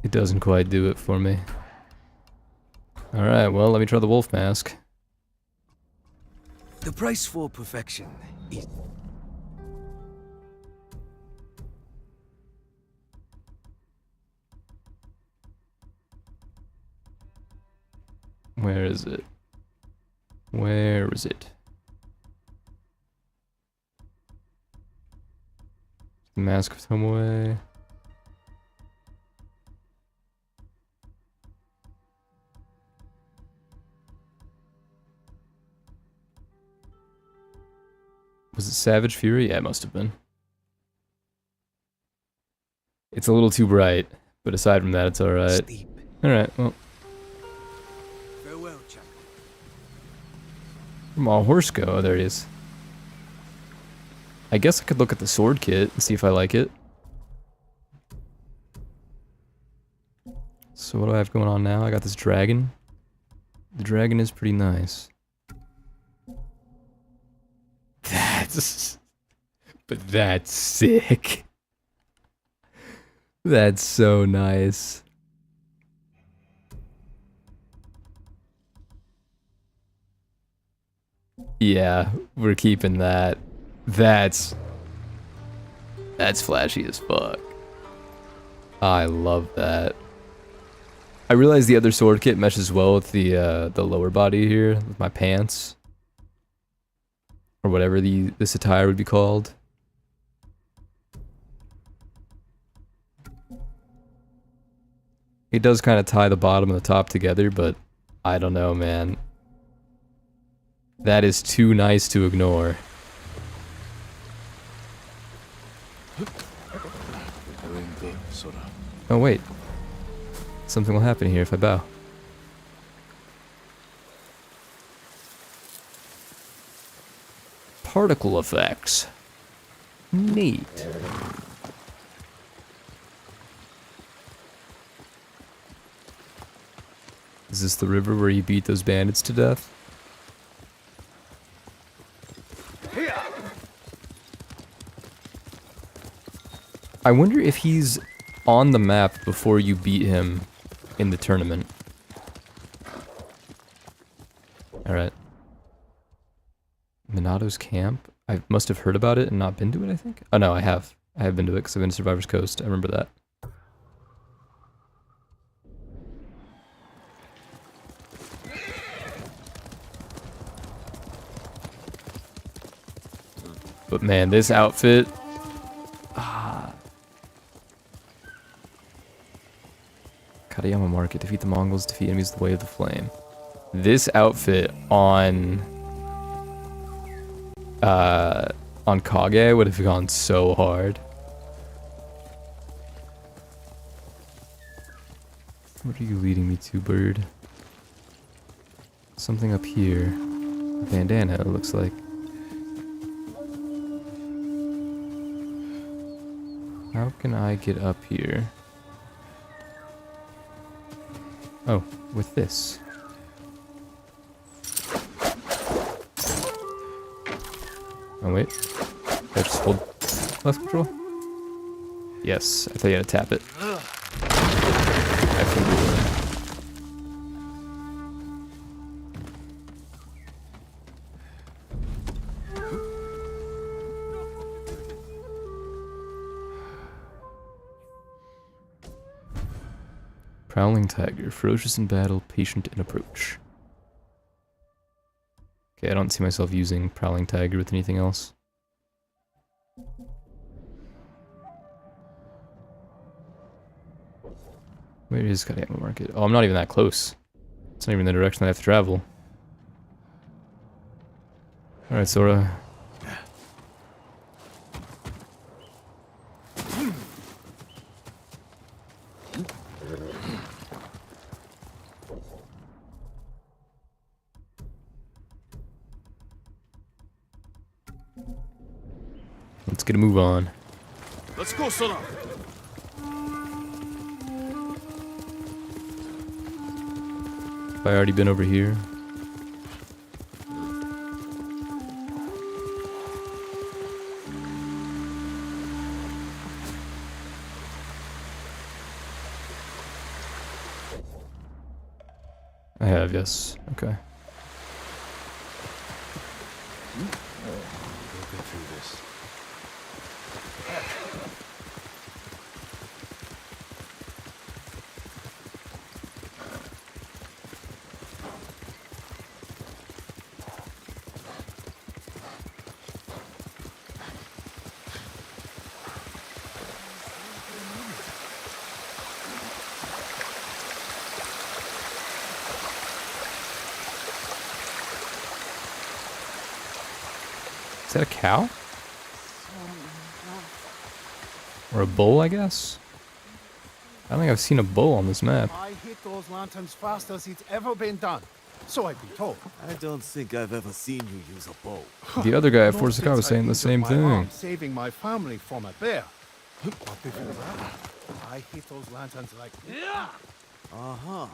It doesn't quite do it for me. Alright, well, let me try the wolf mask. The price for perfection is... Where is it? Where is it? The mask of Tomoe. Was it Savage Fury? Yeah, it must have been. It's a little too bright, but aside from that, it's alright. steep. Alright, well. Farewell, champion. Where'd my horse go? Oh, there it is. I guess I could look at the sword kit and see if I like it. So what do I have going on now? I got this dragon. The dragon is pretty nice. But that's sick. That's so nice. Yeah, we're keeping that. That's flashy as fuck. I love that. I realize the other sword kit meshes well with the lower body here, with my pants. Or whatever this attire would be called. It does kind of tie the bottom and the top together, but I don't know, man. That is too nice to ignore. Doing good, Sora. Oh wait. Something will happen here if I bow. Particle effects. Neat. Is this the river where you beat those bandits to death? I wonder if he's on the map before you beat him in the tournament. Alright. Minato's camp? I must have heard about it and not been to it, I think? Oh no, I have. I have been to it because I've been to Survivor's Coast. I remember that. But man, this outfit... Katayama Market. Defeat the Mongols. Defeat enemies with the Way of the Flame. This outfit on Kage would have gone so hard. What are you leading me to, bird? Something up here. A bandana, it looks like. How can I get up here? Oh, with this. Oh wait. Did I just hold left control? Yes, I thought you had to tap it. I can do it. Prowling tiger, ferocious in battle, patient in approach. Okay, I don't see myself using prowling tiger with anything else. Where is Katayama Market? Oh, I'm not even that close. It's not even the direction I have to travel. Alright, Sora. Let's get a move on. Let's go, Sora. Have I already been over here? I have, yes. Okay. We'll get through this. Is that a cow? Or a bull, I guess? I don't think I've seen a bull on this map. I hit those lanterns fast as it's ever been done. So I've been told. I don't think I've ever seen you use a bow. The other guy at Not Forza Car was since I saying the injured same my thing. arm saving my family from a bear. But before that, I hit those lanterns like... Uh-huh.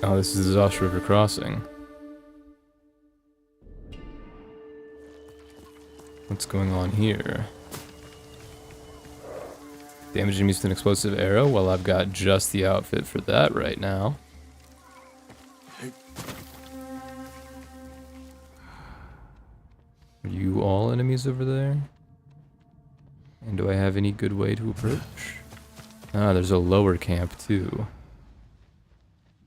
Oh, this is the Zosh River crossing. What's going on here? Damage enemies with an explosive arrow? Well, I've got just the outfit for that right now. Are you all enemies over there? And do I have any good way to approach? Ah, there's a lower camp too.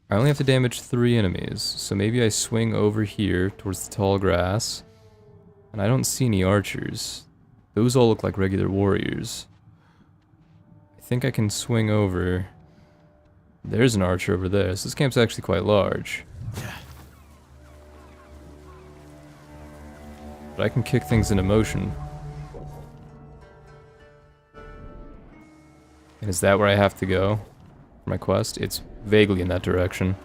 I only have to damage 3 enemies, so maybe I swing over here towards the tall grass. And I don't see any archers. Those all look like regular warriors. I think I can swing over. There's an archer over there, so this camp's actually quite large. But I can kick things into motion. And is that where I have to go for my quest? It's vaguely in that direction.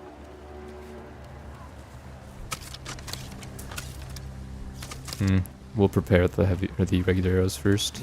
We'll prepare the regular arrows first.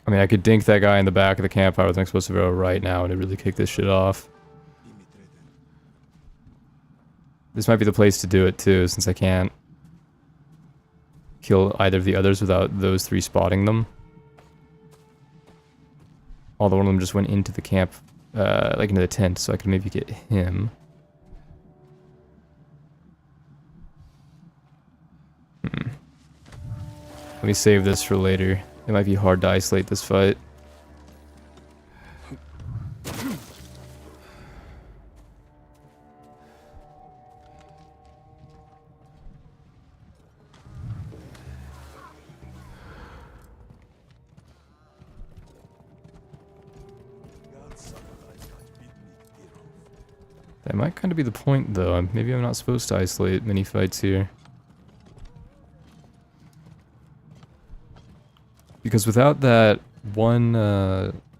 I mean, I could dink that guy in the back of the campfire with an explosive arrow right now and it really kick this shit off. This might be the place to do it too, since I can't kill either of the others without those 3 spotting them. Although one of them just went into the camp, like into the tent, so I could maybe get him. Let me save this for later. It might be hard to isolate this fight. That might kind of be the point, though. Maybe I'm not supposed to isolate mini fights here. Because without that one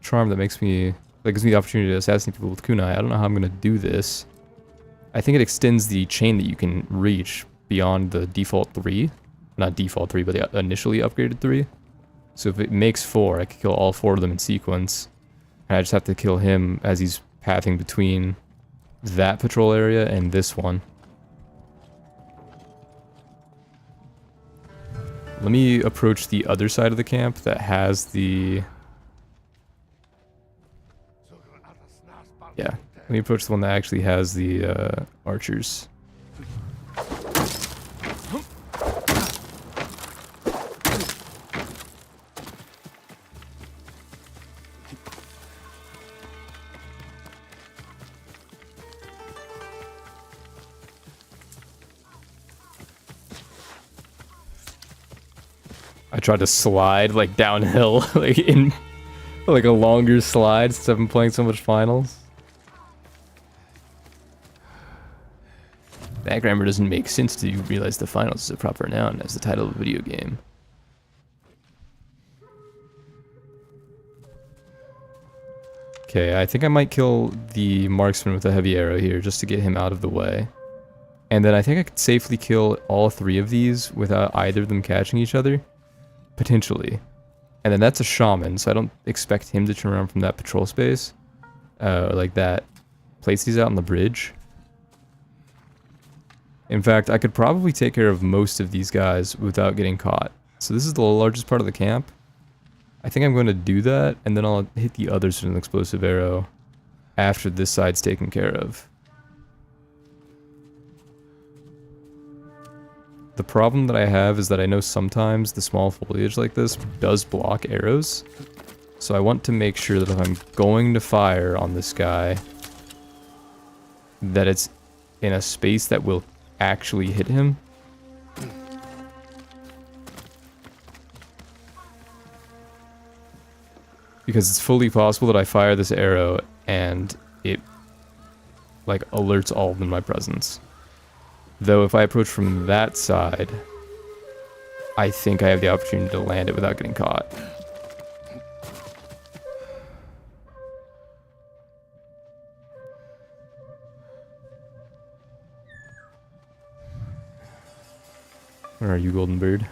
charm that gives me the opportunity to assassinate people with kunai, I don't know how I'm going to do this. I think it extends the chain that you can reach beyond the default 3. Not default 3, but the initially upgraded 3. So if it makes 4, I could kill all 4 of them in sequence. And I just have to kill him as he's pathing between that patrol area and this one. Let me approach the other side of the camp that has the... Yeah, let me approach the one that actually has the archers. I tried to slide like downhill, like in like a longer slide since I've been playing so much finals. That grammar doesn't make sense till you realize the finals is a proper noun as the title of a video game. Okay, I think I might kill the marksman with a heavy arrow here just to get him out of the way. And then I think I could safely kill all 3 of these without either of them catching each other. Potentially. And then that's a shaman, so I don't expect him to turn around from that patrol space. Or like that place he's out on the bridge. In fact, I could probably take care of most of these guys without getting caught. So this is the largest part of the camp. I think I'm going to do that, and then I'll hit the others with an explosive arrow after this side's taken care of. The problem that I have is that I know sometimes the small foliage like this does block arrows. So I want to make sure that if I'm going to fire on this guy, that it's in a space that will actually hit him. Because it's fully possible that I fire this arrow and it, like, alerts all of them in my presence. Though if I approach from that side, I think I have the opportunity to land it without getting caught. Where are you, Golden Bird?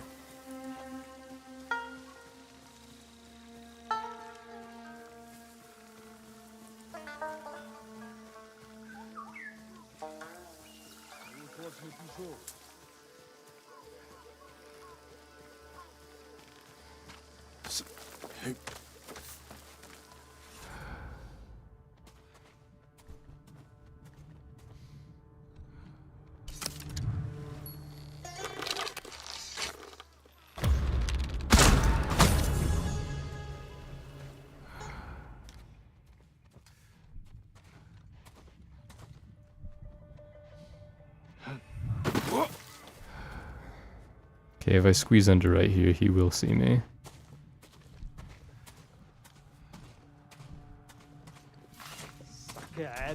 Okay, if I squeeze under right here, he will see me. I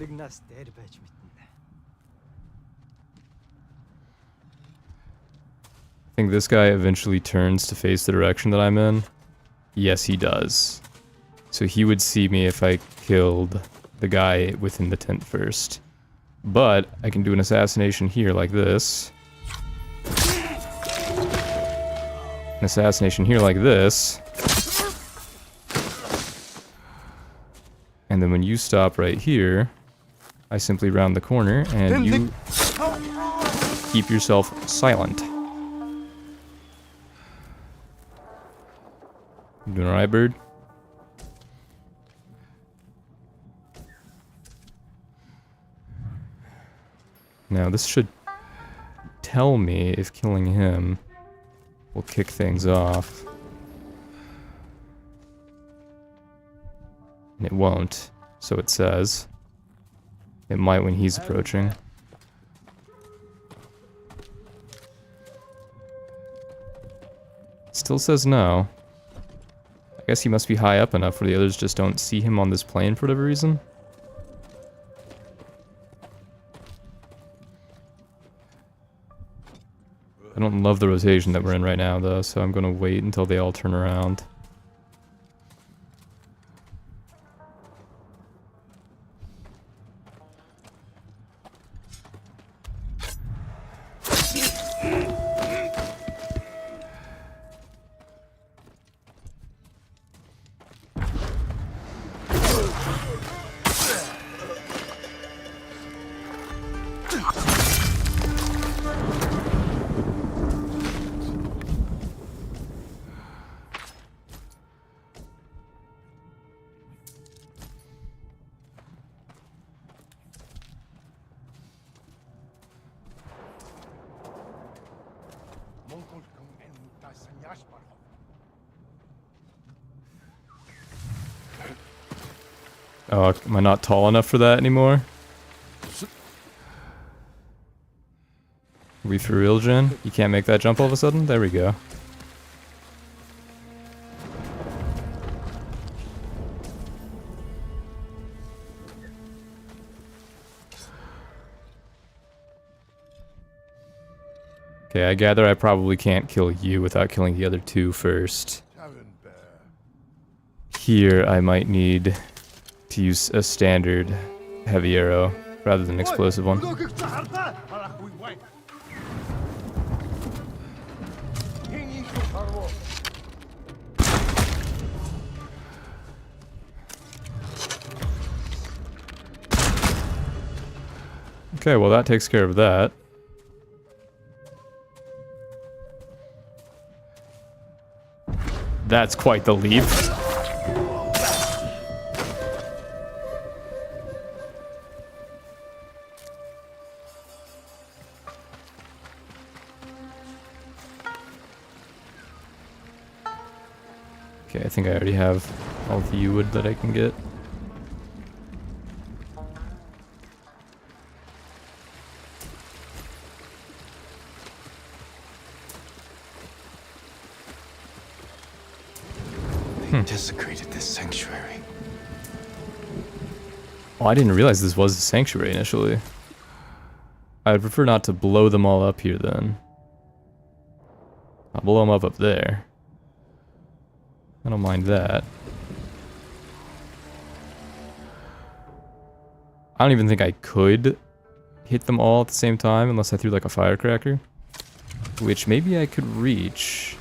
think this guy eventually turns to face the direction that I'm in. Yes, he does. So he would see me if I killed the guy within the tent first. But I can do an assassination here like this. An assassination here like this. And then when you stop right here, I simply round the corner and you keep yourself silent. You doing alright, bird? Now this should tell me if killing him will kick things off. And it won't, so it says. It might when he's approaching. Still says no. I guess he must be high up enough where the others just don't see him on this plane for whatever reason. I don't love the rotation that we're in right now though, so I'm gonna wait until they all turn around. Oh, am I not tall enough for that anymore? Are we for real, Jin? You can't make that jump all of a sudden? There we go. Okay, I gather I probably can't kill you without killing the other two first. Here, I might need to use a standard heavy arrow rather than an explosive one. Okay, well that takes care of that. That's quite the leap. Okay, I think I already have all the wood that I can get. desecrated this sanctuary. Oh, I didn't realize this was a sanctuary initially. I'd prefer not to blow them all up here then. I'll blow them up there. I don't mind that. I don't even think I could hit them all at the same time unless I threw like a firecracker. Which maybe I could reach.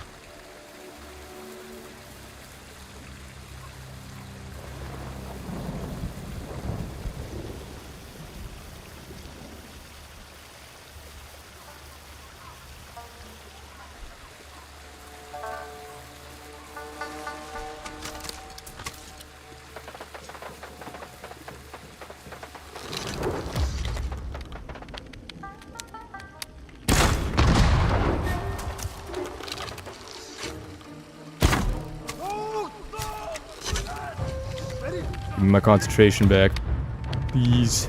Give me my concentration back. Please.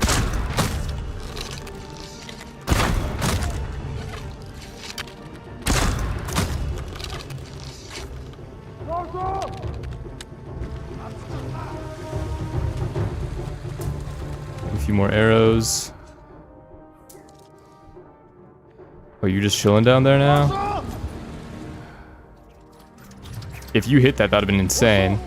A few more arrows. Oh, you're just chilling down there now? If you hit that, that'd have been insane.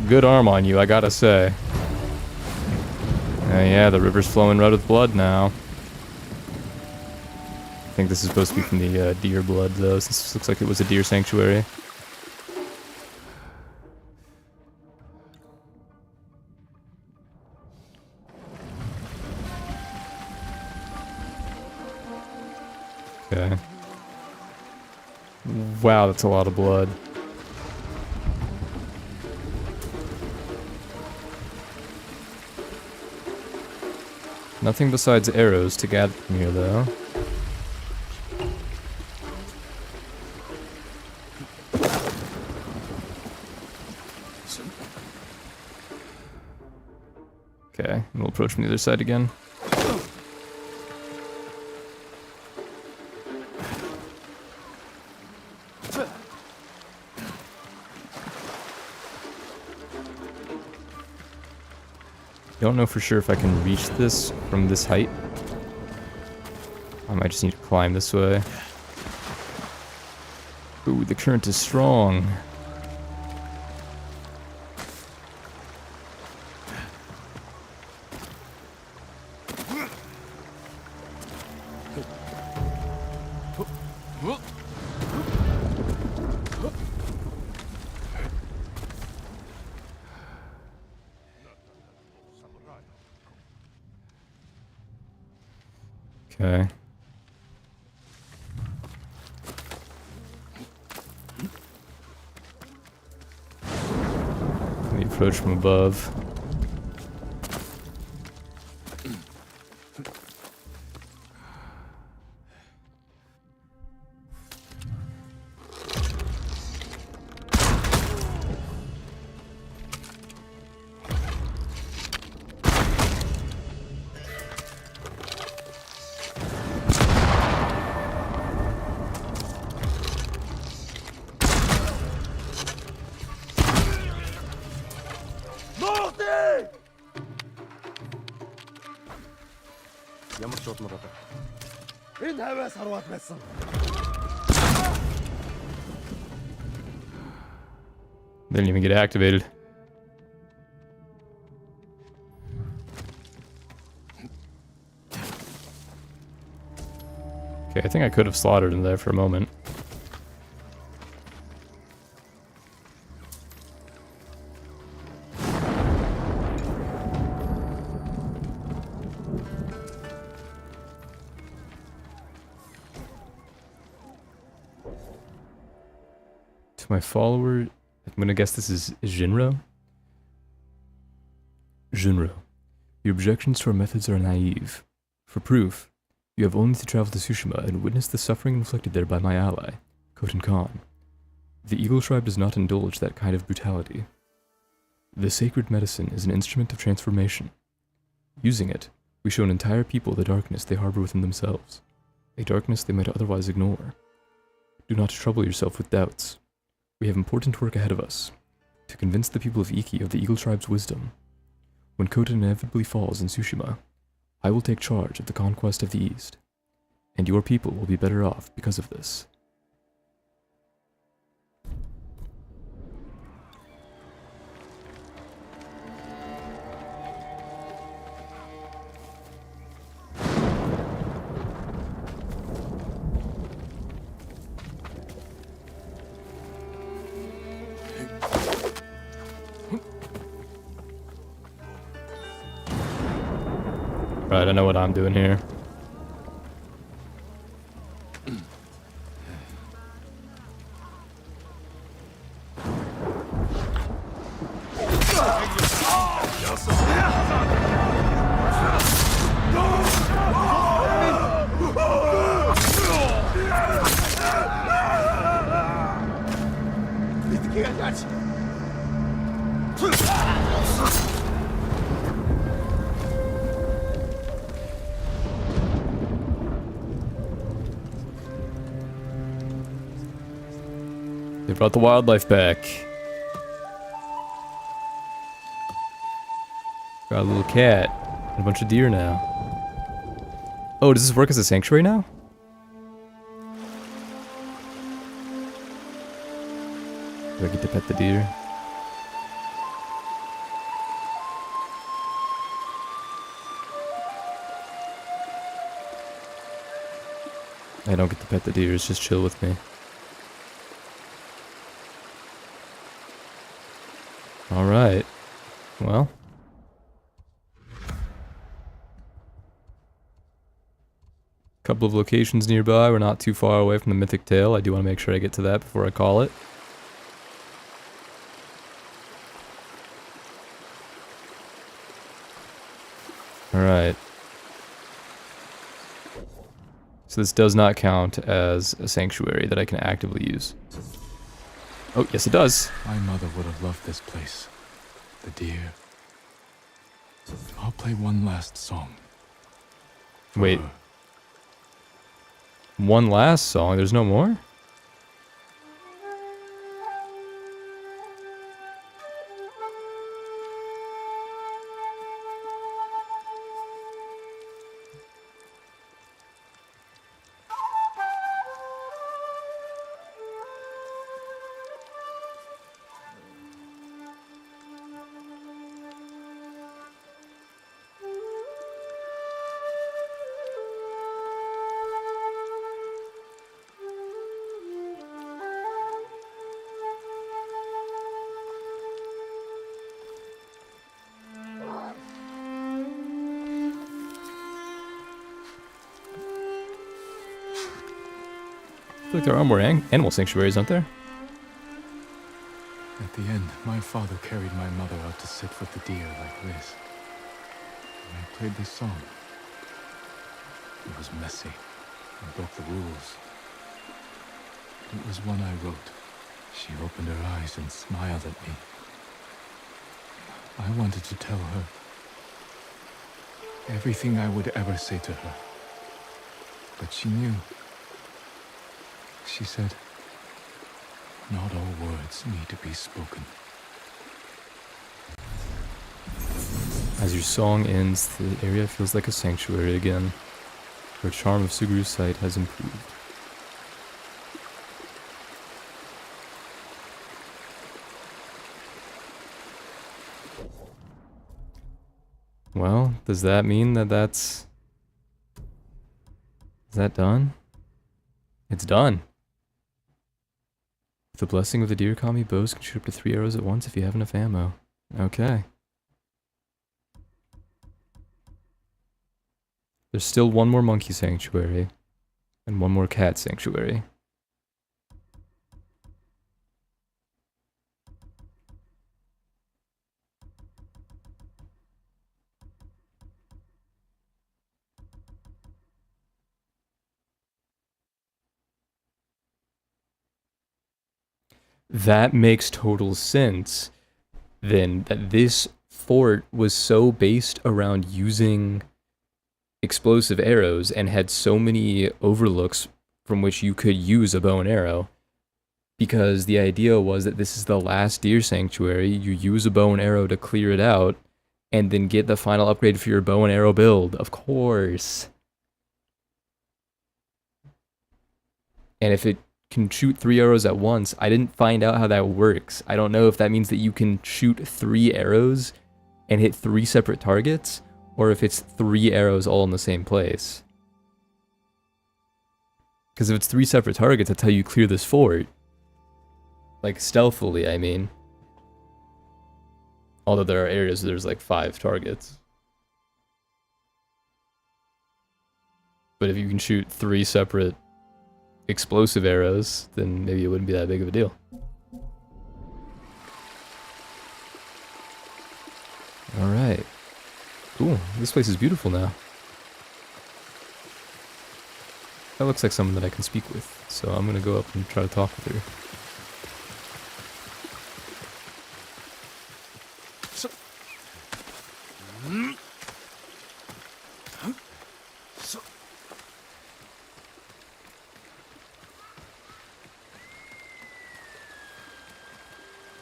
Good arm on you, I gotta say. Yeah, the river's flowing red with blood now. I think this is supposed to be from the deer blood, though, since this looks like it was a deer sanctuary. Okay. Wow, that's a lot of blood. Nothing besides arrows to gather from here, though. Okay, and we'll approach from the other side again. Don't know for sure if I can reach this from this height. I might just need to climb this way. Ooh, the current is strong. Okay. Let me approach from above. Didn't even get activated. Okay, I think I could have slaughtered him there for a moment. To my follower, I'm gonna guess this is Jinro? Jinro, your objections to our methods are naive. For proof, you have only to travel to Tsushima and witness the suffering inflicted there by my ally, Khotan Khan. The Eagle Tribe does not indulge that kind of brutality. The sacred medicine is an instrument of transformation. Using it, we show an entire people the darkness they harbor within themselves. a darkness they might otherwise ignore. Do not trouble yourself with doubts. We have important work ahead of us, to convince the people of Iki of the Eagle Tribe's wisdom. When Kota inevitably falls in Tsushima, I will take charge of the conquest of the East, and your people will be better off because of this. Right, I know what I'm doing here. They brought the wildlife back. Got a little cat and a bunch of deer now. Oh, does this work as a sanctuary now? Do I get to pet the deer? I don't get to pet the deer, it's just chill with me. Alright. Well. Couple of locations nearby. We're not too far away from the Mythic Tale. I do want to make sure I get to that before I call it. Alright. So this does not count as a sanctuary that I can actively use. Oh, yes it does. My mother would have loved this place. The deer. I'll play one last song. for Wait. her. One last song? There's no more? I feel like there are more animal sanctuaries, aren't there? At the end, my father carried my mother out to sit with the deer like this. And I played this song. It was messy and broke the rules. It was one I wrote. She opened her eyes and smiled at me. I wanted to tell her everything I would ever say to her. But she knew. She said, not all words need to be spoken. As your song ends, the area feels like a sanctuary again. Her charm of Suguru's sight has improved. Well, does that mean that that's... Is that done? It's done. With the blessing of the deer kami, bows can shoot up to 3 arrows at once if you have enough ammo. Okay. There's still one more monkey sanctuary. And one more cat sanctuary. That makes total sense, then, that this fort was so based around using explosive arrows and had so many overlooks from which you could use a bow and arrow, because the idea was that this is the last deer sanctuary. You use a bow and arrow to clear it out, and then get the final upgrade for your bow and arrow build, of course. And if it can shoot 3 arrows at once, I didn't find out how that works. I don't know if that means that you can shoot 3 arrows and hit 3 separate targets, or if it's 3 arrows all in the same place. Because if it's 3 separate targets, that's how you clear this fort. Like, stealthily, I mean. Although there are areas where there's like 5 targets. But if you can shoot 3 separate explosive arrows, then maybe it wouldn't be that big of a deal. Alright. Cool. This place is beautiful now. That looks like someone that I can speak with, so I'm gonna go up and try to talk with her.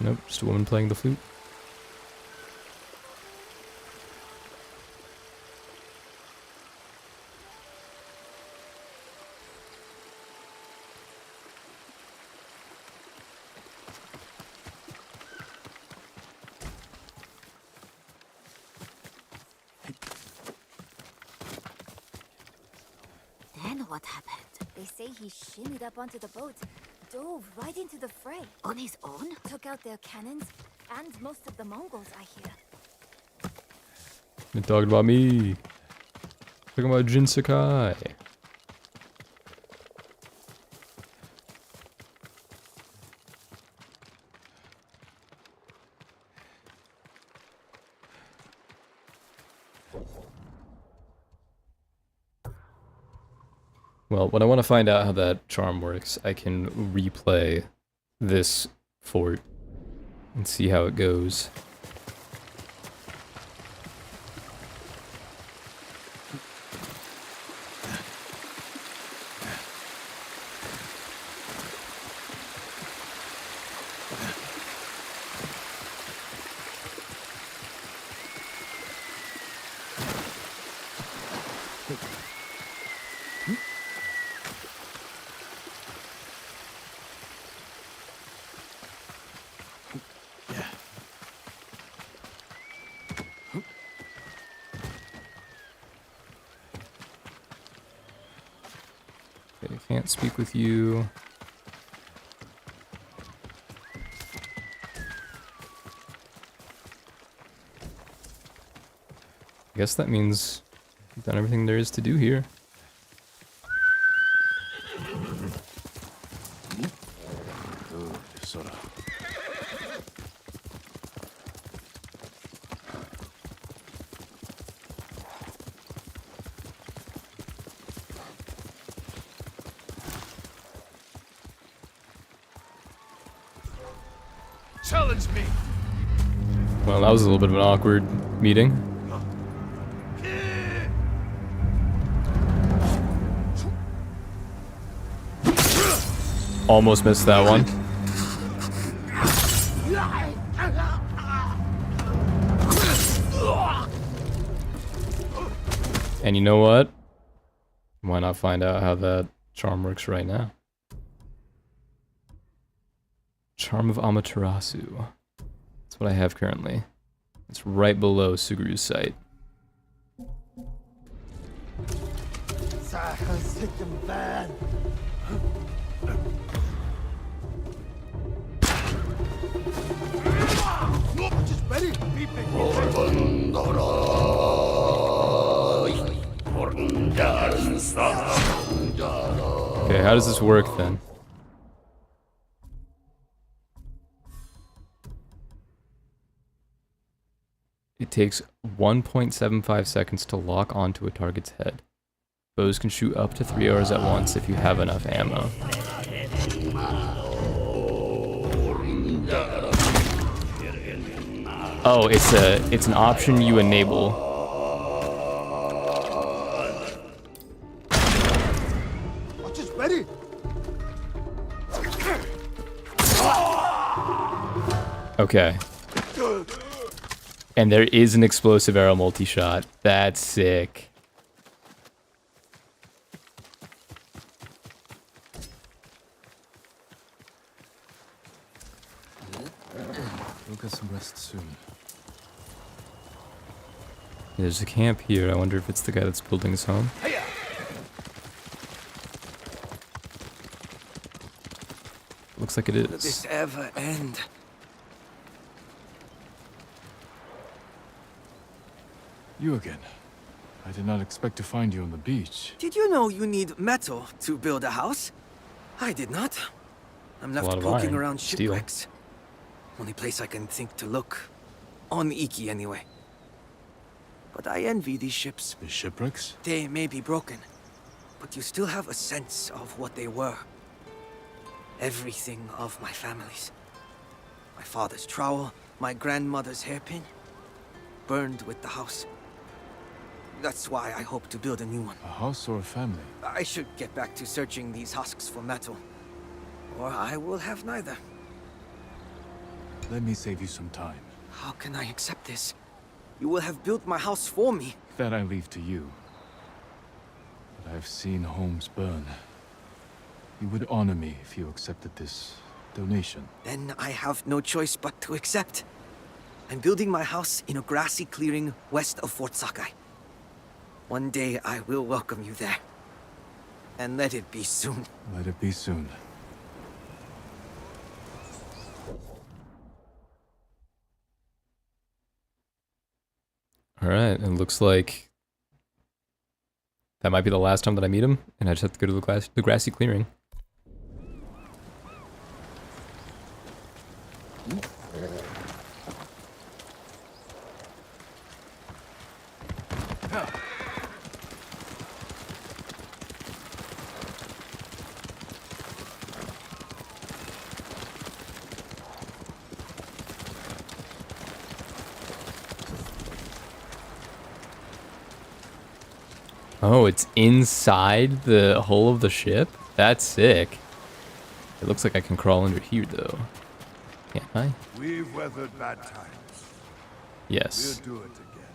Nope, just a woman playing the flute. Then what happened? They say he shimmied up onto the boat, dove right into the fray. On his own? Took out their cannons, and most of the Mongols, I hear. You're talking about me. Talking about Jin Sakai. Well, when I want to find out how that charm works, I can replay this fort and see how it goes. Okay, can't speak with you. I guess that means we've done everything there is to do here. Challenge me! Well, that was a little bit of an awkward meeting. Almost missed that one. And you know what? Why not find out how that charm works right now? Charm of Amaterasu. That's what I have currently. It's right below Suguru's site. Okay, how does this work then? It takes 1.75 seconds to lock onto a target's head. Bows can shoot up to 3 arrows at once if you have enough ammo. Oh, it's an option you enable. Ready? Okay. And there is an explosive arrow multi-shot. That's sick. We'll get some rest soon. There's a camp here. I wonder if it's the guy that's building his home. Looks like it Will is. this ever end? You again. I did not expect to find you on the beach. Did you know you need metal to build a house? I did not. I'm A lot left of poking iron. around Steel. shipwrecks. Only place I can think to look. On Iki, anyway. But I envy these ships. The shipwrecks? They may be broken, but you still have a sense of what they were. Everything of my family's. My father's trowel, my grandmother's hairpin, burned with the house. That's why I hope to build a new one. A house or a family? I should get back to searching these husks for metal. Or I will have neither. Let me save you some time. How can I accept this? You will have built my house for me. That I leave to you. But I've seen homes burn. You would honor me if you accepted this donation. Then I have no choice but to accept. I'm building my house in a grassy clearing west of Fort Sakai. One day I will welcome you there. And let it be soon. Let it be soon. Alright, it looks like that might be the last time that I meet him, and I just have to go to the grassy clearing. Oh, it's inside the hull of the ship? That's sick. It looks like I can crawl under here, though. Can't I? We've weathered bad times. Yes. We'll do it again.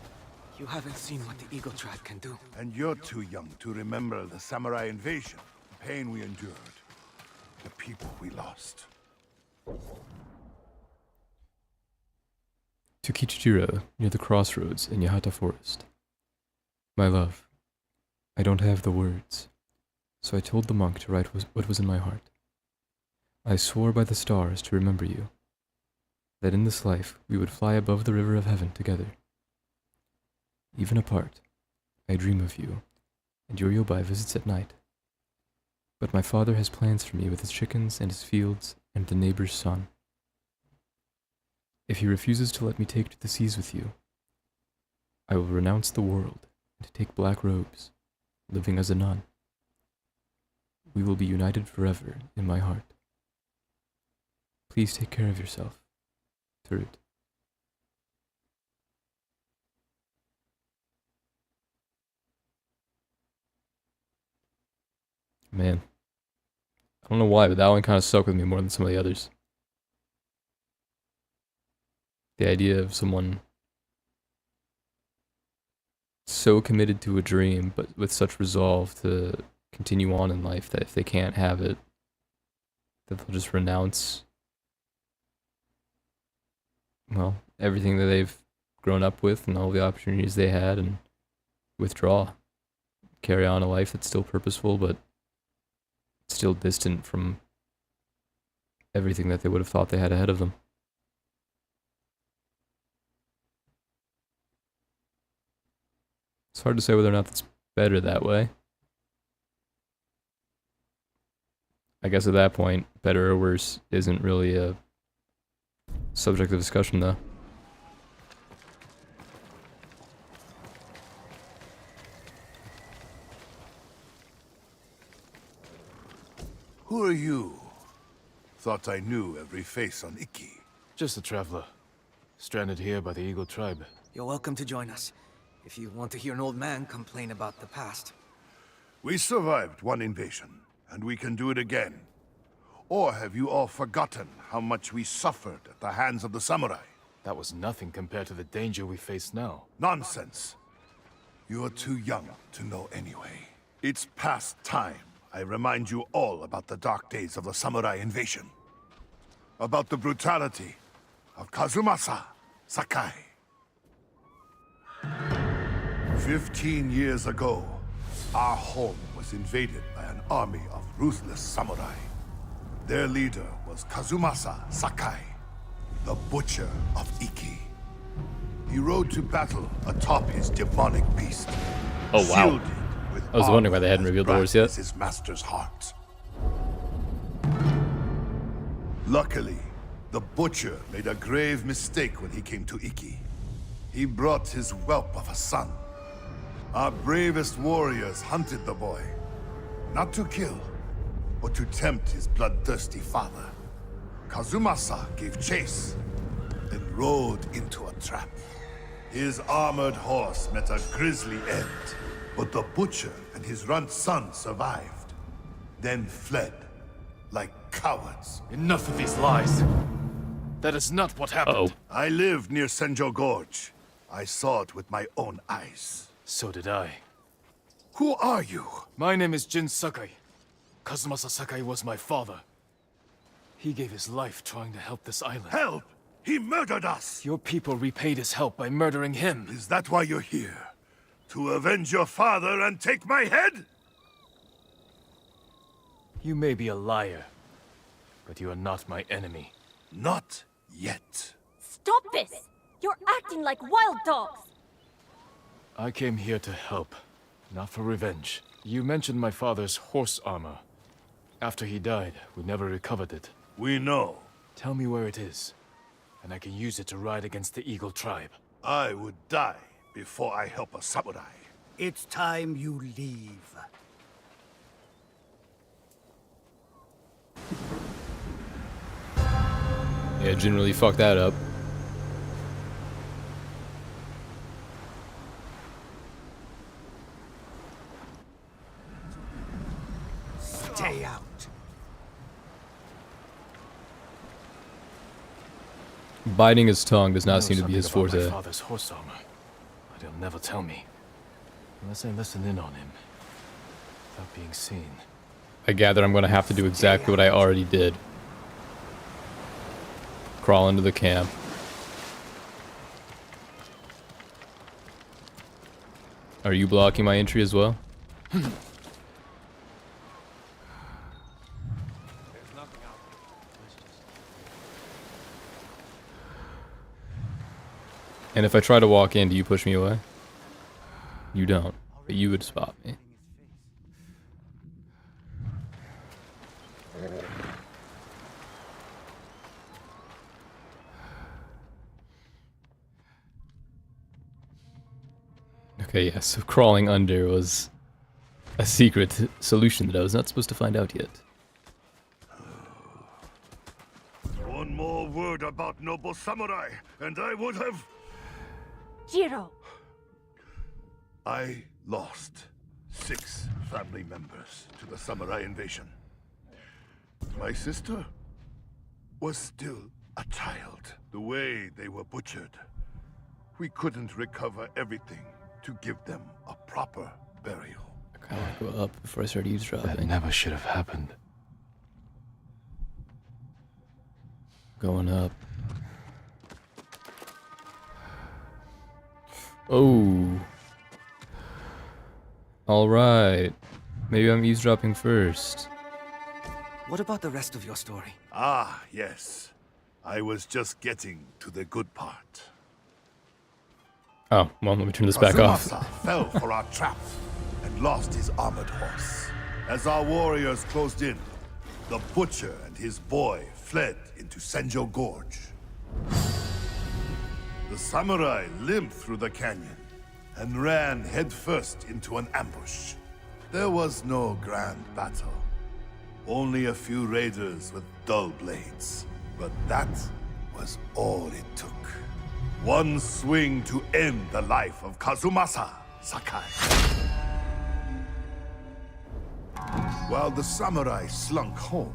You haven't seen what the Eagle Tribe can do. And you're too young to remember the samurai invasion, the pain we endured, the people we lost. To Kichijiro, near the crossroads in Yahata Forest. My love, I don't have the words, so I told the monk to write what was in my heart. I swore by the stars to remember you, that in this life we would fly above the river of heaven together. Even apart, I dream of you, and your Yobai visits at night. But my father has plans for me with his chickens and his fields and the neighbor's son. If he refuses to let me take to the seas with you, I will renounce the world and take black robes, living as a nun. We will be united forever in my heart. Please take care of yourself, Tarut. Man, I don't know why, but that one kind of stuck with me more than some of the others. The idea of someone so committed to a dream, but with such resolve to continue on in life that if they can't have it, that they'll just renounce, well, everything that they've grown up with and all the opportunities they had and withdraw. Carry on a life that's still purposeful, but still distant from everything that they would have thought they had ahead of them. It's hard to say whether or not that's better that way. I guess at that point, better or worse isn't really a subject of discussion, though. Who are you? Thought I knew every face on Iki. Just a traveler. Stranded here by the Eagle Tribe. You're welcome to join us, if you want to hear an old man complain about the past. We survived one invasion, and we can do it again. Or have you all forgotten how much we suffered at the hands of the samurai? That was nothing compared to the danger we face now. Nonsense. You're too young to know anyway. It's past time I remind you all about the dark days of the samurai invasion. About the brutality of Kazumasa Sakai. 15 years ago, our home was invaded by an army of ruthless samurai. Their leader was Kazumasa Sakai, the Butcher of Iki. He rode to battle atop his demonic beast. Oh, wow. shielded with I was wondering why armor they hadn't as revealed the bright horse yet. as his master's heart. Luckily, the Butcher made a grave mistake when he came to Iki. He brought his whelp of a son. Our bravest warriors hunted the boy, not to kill, but to tempt his bloodthirsty father. Kazumasa gave chase, then rode into a trap. His armored horse met a grisly end, but the Butcher and his runt son survived, then fled like cowards. Enough of these lies. That is not what happened. Uh-oh. I lived near Senjo Gorge. I saw it with my own eyes. So did I. Who are you? My name is Jin Sakai. Kazumasa Sakai was my father. He gave his life trying to help this island. Help! He murdered us! Your people repaid his help by murdering him. Is that why you're here? To avenge your father and take my head? You may be a liar, but you are not my enemy. Not yet. Stop this! You're acting like wild dogs! I came here to help, not for revenge. You mentioned my father's horse armor. After he died, we never recovered it. We know. Tell me where it is, and I can use it to ride against the Eagle tribe. I would die before I help a samurai. It's time you leave. Yeah, generally fuck that up. Stay out. Biting his tongue does I know not seem to be something his about forte. my father's horse armor, but he'll never tell me. Unless I listen in on him, without being seen. I gather I'm going to have to do exactly what I already did. Crawl into the camp. Are you blocking my entry as well? And if I try to walk in, do you push me away? You don't, but you would spot me. Okay, yeah, so crawling under was a secret solution that I was not supposed to find out yet. One more word about noble samurai, and I would have... Jiro! I lost 6 family members to the samurai invasion. My sister was still a child. The way they were butchered, we couldn't recover everything to give them a proper burial. I kind of want to go up before I start That eavesdropping. never should have happened. Going up. Oh. Alright. Maybe I'm eavesdropping first. What about the rest of your story? Ah, yes. I was just getting to the good part. Oh, well, let me turn this back off. Kazumasa fell for our trap and lost his armored horse. As our warriors closed in, the Butcher and his boy fled into Senjo Gorge. The samurai limped through the canyon and ran headfirst into an ambush. There was no grand battle. Only a few raiders with dull blades. But that was all it took. One swing to end the life of Kazumasa Sakai. While the samurai slunk home,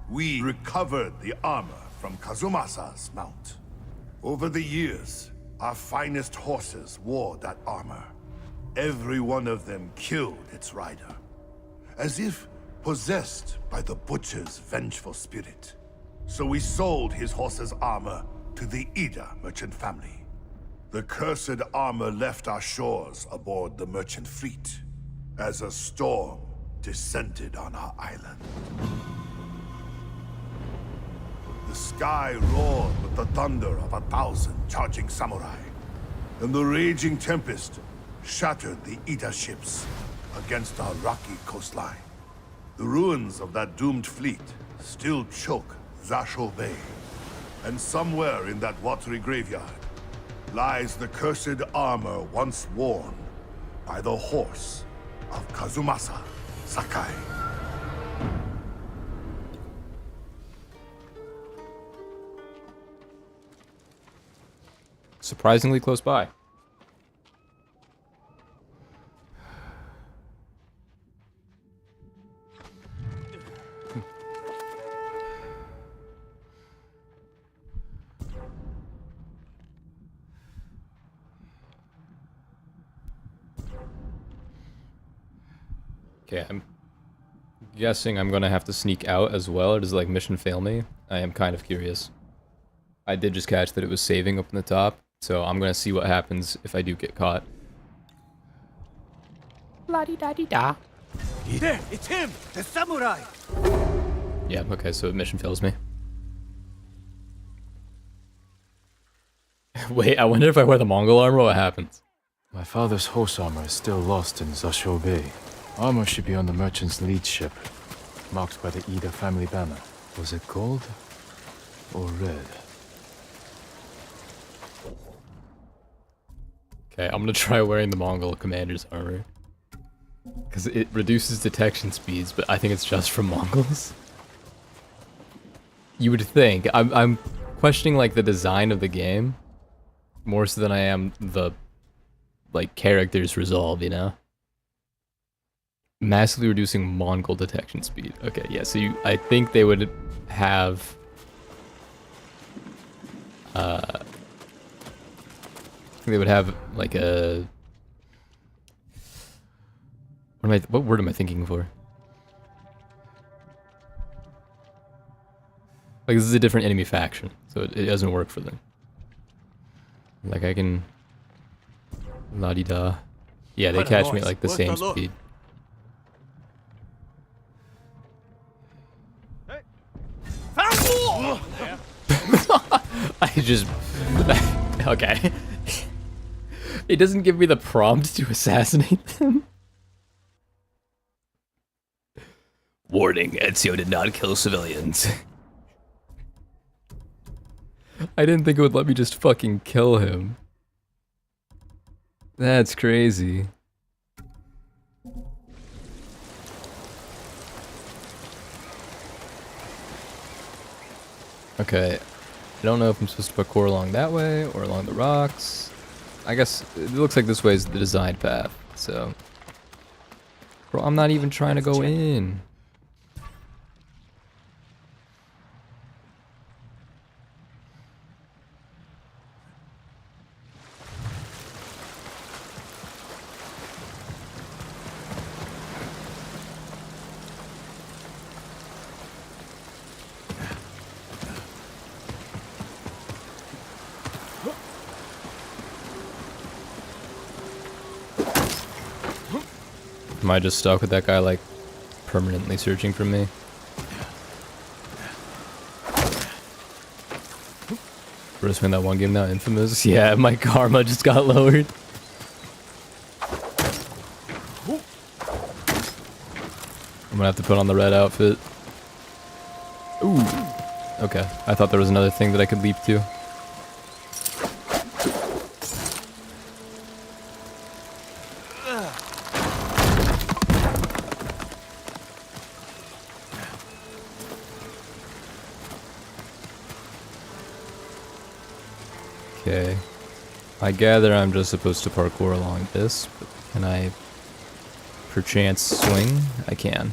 we recovered the armor from Kazumasa's mount. Over the years, our finest horses wore that armor. Every one of them killed its rider, as if possessed by the butcher's vengeful spirit. So we sold his horse's armor to the Ida merchant family. The cursed armor left our shores aboard the merchant fleet, as a storm descended on our island. The sky roared with the thunder of 1,000 charging samurai, and the raging tempest shattered the Ida ships against our rocky coastline. The ruins of that doomed fleet still choke Zasho Bay, and somewhere in that watery graveyard lies the cursed armor once worn by the horse of Kazumasa Sakai. Surprisingly close by. Okay, I'm guessing I'm gonna have to sneak out as well, or does like mission fail me? I am kind of curious. I did just catch that it was saving up in the top, so I'm gonna see what happens if I do get caught. La-di-da-di-da. There, it's him, the samurai! Yeah, okay, so mission fails me. Wait, I wonder if I wear the Mongol armor, what happens? My father's horse armor is still lost in Zasho Bay. Armor should be on the merchant's lead ship, marked by the Ida family banner. Was it gold or red? Okay, I'm gonna try wearing the Mongol commander's armor. Because it reduces detection speeds, but I think it's just for Mongols. You would think. I'm questioning, like, the design of the game. More so than I am the, like, character's resolve, you know? Massively reducing Mongol detection speed. Okay, yeah, so I think they would have... they would have, like, a... What word am I thinking for? Like, this is a different enemy faction, so it doesn't work for them. Like, I can... La-di-da. Yeah, they catch me at, like, the same speed. I just... Okay. It doesn't give me the prompt to assassinate them. Warning, Ezio did not kill civilians. I didn't think it would let me just fucking kill him. That's crazy. Okay, I don't know if I'm supposed to parkour along that way or along the rocks. I guess it looks like this way is the designed path, so... Bro, I'm not even trying to go in. Am I just stuck with that guy, like, permanently searching for me? We're just playing that one game now, Infamous? Yeah, my karma just got lowered. I'm gonna have to put on the red outfit. Ooh. Okay, I thought there was another thing that I could leap to. Okay. I gather I'm just supposed to parkour along this, but can I perchance swing? I can.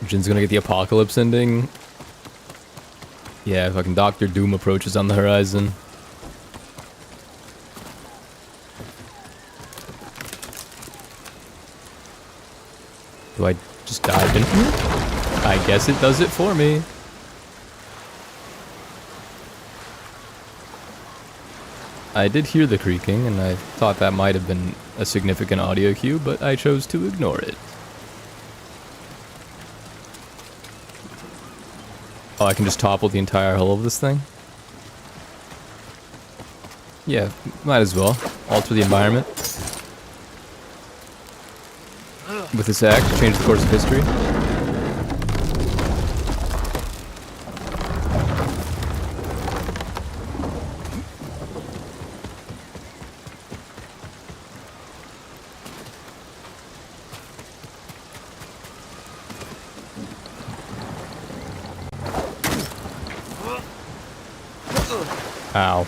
Jin's gonna get the apocalypse ending. Yeah, fucking Doctor Doom approaches on the horizon. Do I just dive in? I guess it does it for me. I did hear the creaking, and I thought that might have been a significant audio cue, but I chose to ignore it. Oh, I can just topple the entire hull of this thing? Yeah, might as well. Alter the environment. With this act, change the course of history. Ow.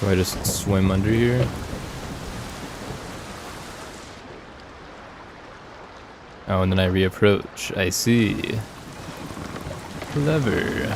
Do I just swim under here? Oh, and then I reapproach. I see. Clever.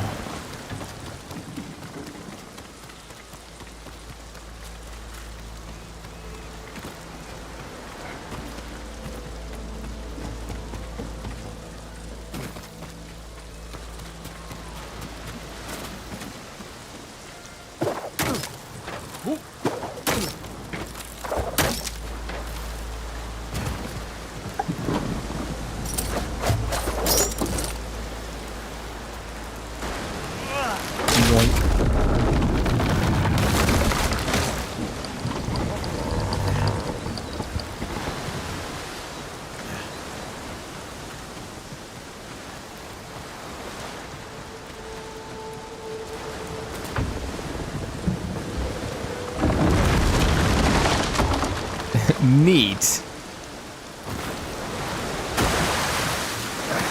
Neat.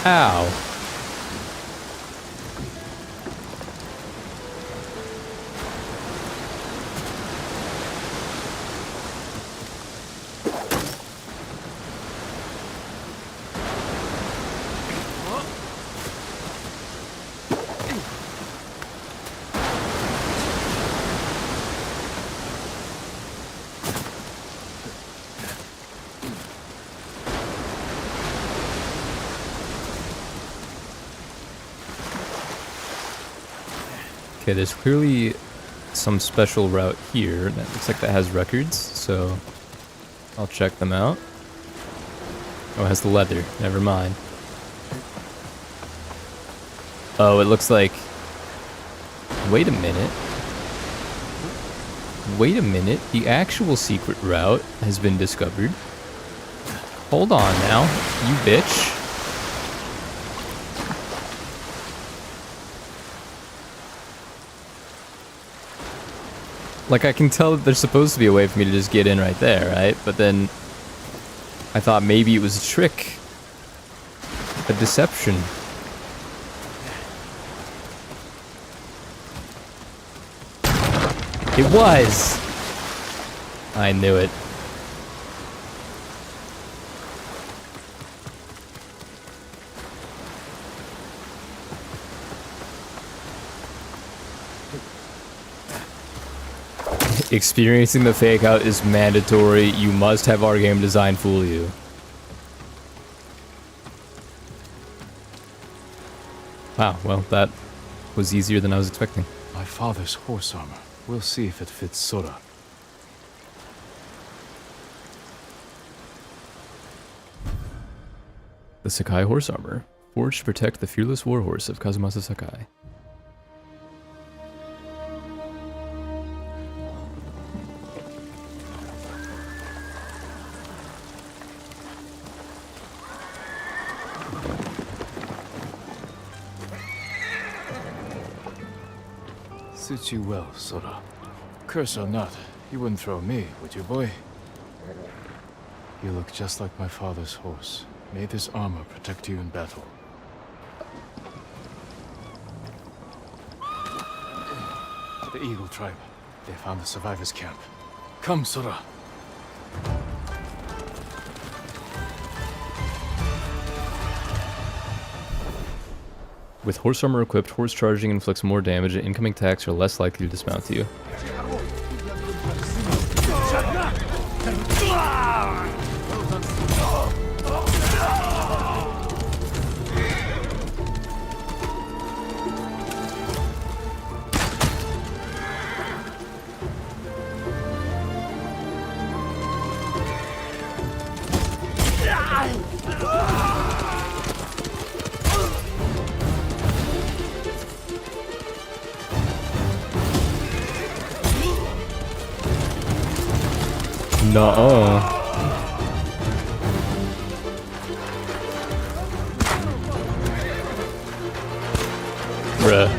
Ow. Okay, there's clearly some special route here that looks like that has records, so I'll check them out. Oh, it has the leather. Never mind. Oh, it looks like... Wait a minute. Wait a minute. The actual secret route has been discovered. Hold on now, you bitch. Like, I can tell that there's supposed to be a way for me to just get in right there, right? But then I thought maybe it was a trick. A deception. It was! I knew it. Experiencing the fake out is mandatory. You must have our game design fool you. Wow, well, that was easier than I was expecting. My father's horse armor. We'll see if it fits Sora. The Sakai horse armor, forged to protect the fearless warhorse of Kazumasa Sakai. Suits you well, Sora. Curse or not, you wouldn't throw me, would you, boy? You look just like my father's horse. May this armor protect you in battle. The Eagle tribe. They found the survivors' camp. Come, Sora. With horse armor equipped, horse charging inflicts more damage and incoming attacks are less likely to dismount to you. Nuh-uh. Bruh.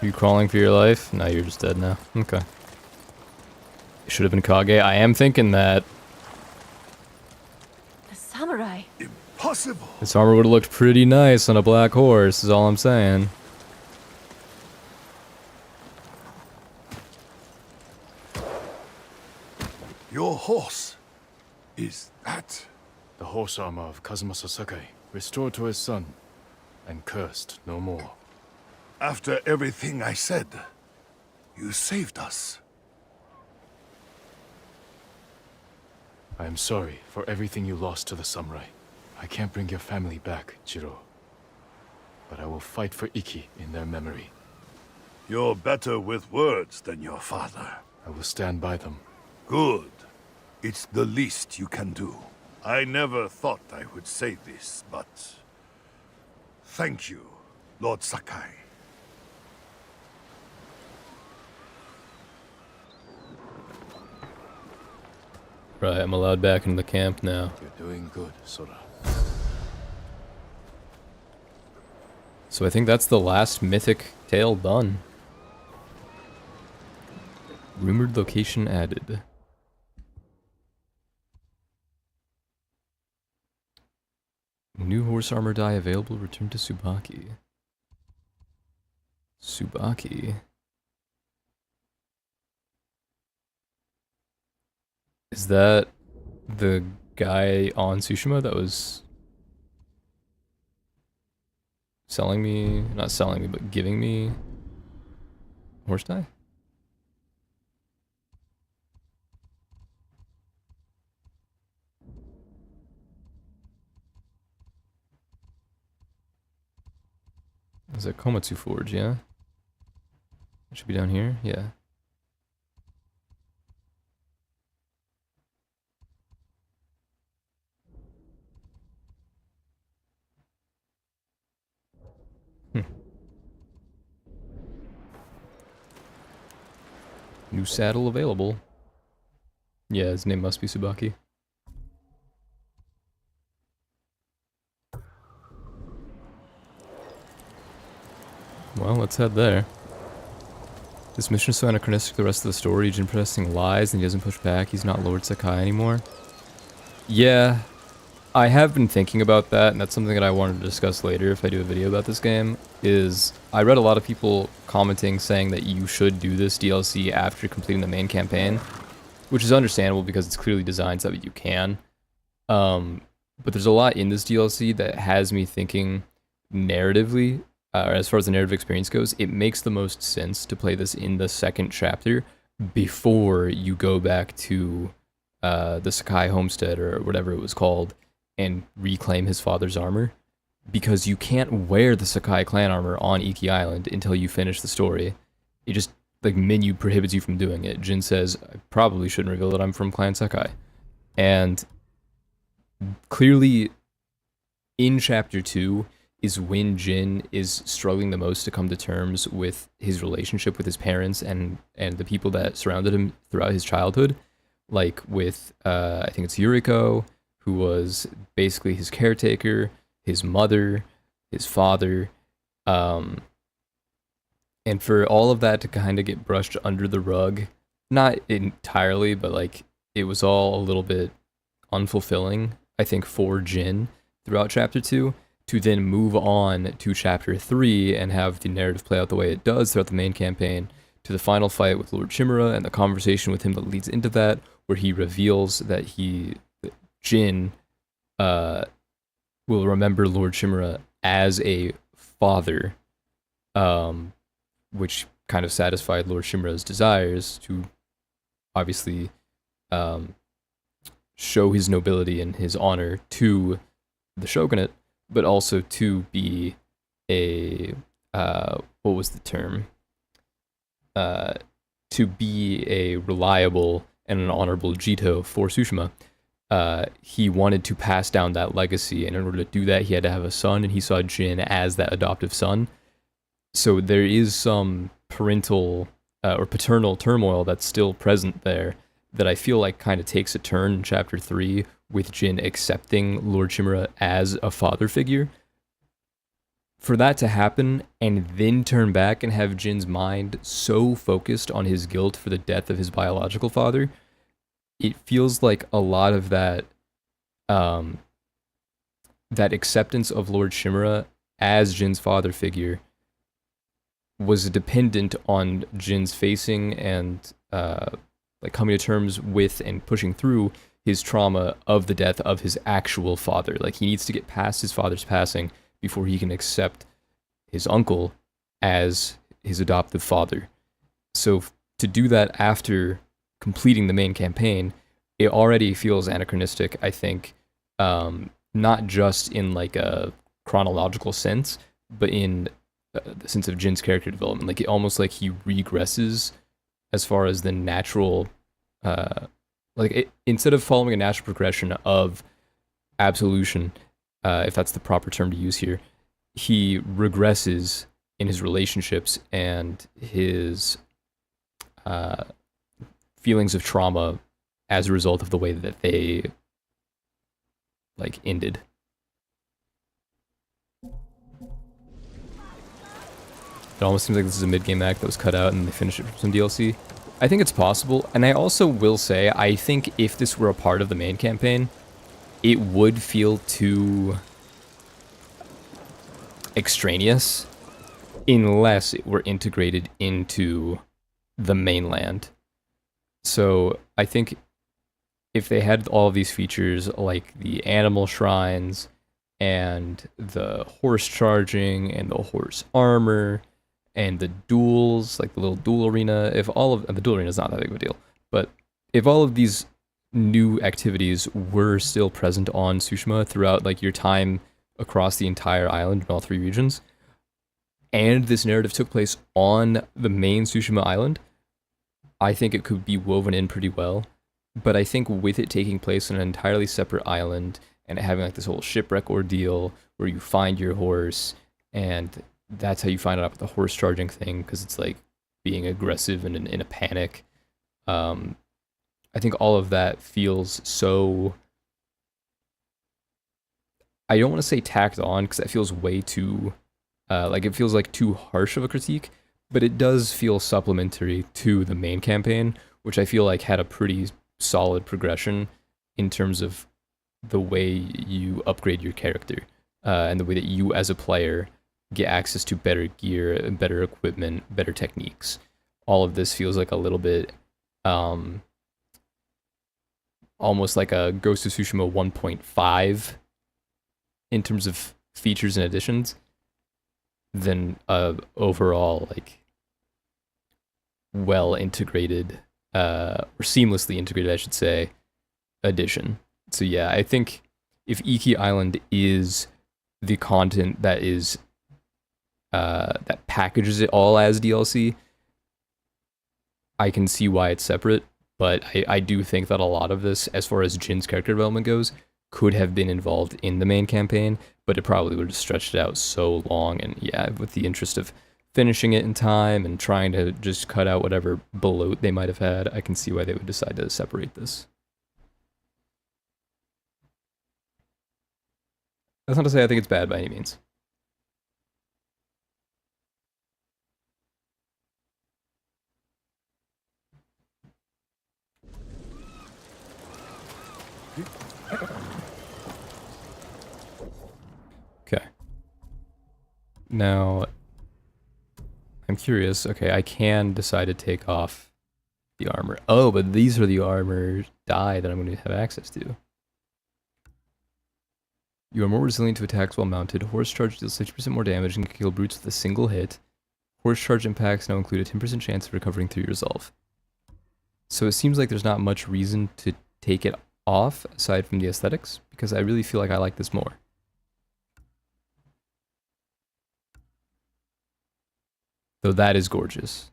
You crawling for your life? No, you're just dead now. Okay. Should have been Kage. I am thinking that The samurai. Impossible! this armor would have looked pretty nice on a black horse, is all I'm saying. Your horse. Is that? The horse armor of Kazumasa Sakai, restored to his son, and cursed no more. After everything I said, you saved us. I am sorry for everything you lost to the samurai. I can't bring your family back, Jiro. But I will fight for Iki in their memory. You're better with words than your father. I will stand by them. Good. It's the least you can do. I never thought I would say this, but... thank you, Lord Sakai. Right, I'm allowed back into the camp now. You're doing good, Sora. So I think that's the last mythic tale done. Rumored location added. New horse armor dye available. Return to Tsubaki. Tsubaki. Is that the guy on Tsushima that was selling me, not selling me, but giving me horse dye? Is that Komatsu Forge, yeah? It should be down here, yeah. New saddle available. Yeah, his name must be Tsubaki. Well, let's head there. This mission is so anachronistic to the rest of the story. Jin protesting lies and he doesn't push back. He's not Lord Sakai anymore. Yeah, I have been thinking about that, and that's something that I wanted to discuss later if I do a video about this game, is I read a lot of people commenting saying that you should do this DLC after completing the main campaign, which is understandable because it's clearly designed so that you can. But there's a lot in this DLC that has me thinking narratively, as far as the narrative experience goes, it makes the most sense to play this in the second chapter before you go back to the Sakai homestead or whatever it was called and reclaim his father's armor, because you can't wear the Sakai clan armor on Iki Island until you finish the story. It just, like, menu prohibits you from doing it. Jin says, I probably shouldn't reveal that I'm from Clan Sakai. And clearly, in Chapter 2, is when Jin is struggling the most to come to terms with his relationship with his parents and the people that surrounded him throughout his childhood, like with I think it's Yuriko, who was basically his caretaker, his mother, his father, and for all of that to kind of get brushed under the rug, not entirely, but like it was all a little bit unfulfilling, I think, for Jin throughout chapter 2, to then move on to chapter 3 and have the narrative play out the way it does throughout the main campaign, to the final fight with Lord Chimera and the conversation with him that leads into that, where he reveals that Jin will remember Lord Chimera as a father, which kind of satisfied Lord Chimera's desires to obviously show his nobility and his honor to the shogunate, but also to be a what was the term? To be a reliable and an honorable Jito for Tsushima. He wanted to pass down that legacy, and in order to do that, he had to have a son, and he saw Jin as that adoptive son. So there is some parental or paternal turmoil that's still present there that I feel like kind of takes a turn in chapter 3 with Jin accepting Lord Chimera as a father figure. For that to happen and then turn back and have Jin's mind so focused on his guilt for the death of his biological father, it feels like a lot of that that acceptance of Lord Chimera as Jin's father figure was dependent on Jin's facing and like coming to terms with and pushing through his trauma of the death of his actual father. Like, he needs to get past his father's passing before he can accept his uncle as his adoptive father. So to do that after completing the main campaign, it already feels anachronistic, I think, not just in like a chronological sense, but in the sense of Jin's character development. Like, it almost like he regresses as far as the natural, instead of following a natural progression of absolution, if that's the proper term to use here, he regresses in his relationships and his feelings of trauma as a result of the way that they like ended. It almost seems like this is a mid-game act that was cut out and they finished it from some DLC. I think it's possible, and I also will say, I think if this were a part of the main campaign, it would feel too extraneous unless it were integrated into the mainland. So I think if they had all of these features, like the animal shrines and the horse charging and the horse armor and the duels, like the little duel arena, if all of the duel arena is not that big of a deal, but if all of these new activities were still present on Tsushima throughout like your time across the entire island in all 3 regions, and this narrative took place on the main Tsushima island, I think it could be woven in pretty well. But I think with it taking place on an entirely separate island and having like this whole shipwreck ordeal where you find your horse, and that's how you find out about the horse charging thing, because it's like being aggressive and in a panic. I think all of that feels so, I don't want to say tacked on, because that feels way too, like it feels like too harsh of a critique, but it does feel supplementary to the main campaign, which I feel like had a pretty solid progression in terms of the way you upgrade your character, and the way that you as a player get access to better gear, better equipment, better techniques. All of this feels like a little bit almost like a Ghost of Tsushima 1.5 in terms of features and additions than overall like well integrated or seamlessly integrated, I should say, addition. So yeah, I think if Iki Island is the content that is that packages it all as DLC, I can see why it's separate, but I do think that a lot of this, as far as Jin's character development goes, could have been involved in the main campaign, but it probably would have stretched it out so long, and yeah, with the interest of finishing it in time and trying to just cut out whatever bloat they might have had, I can see why they would decide to separate this. That's not to say I think it's bad by any means. Okay. Now, I'm curious. Okay, I can decide to take off the armor. Oh, but these are the armor die that I'm going to have access to. You are more resilient to attacks while mounted. Horse charge deals 60% more damage and can kill brutes with a single hit. Horse charge impacts now include a 10% chance of recovering through your resolve. So it seems like there's not much reason to take it off aside from the aesthetics, because I really feel like I like this more. Though that is gorgeous.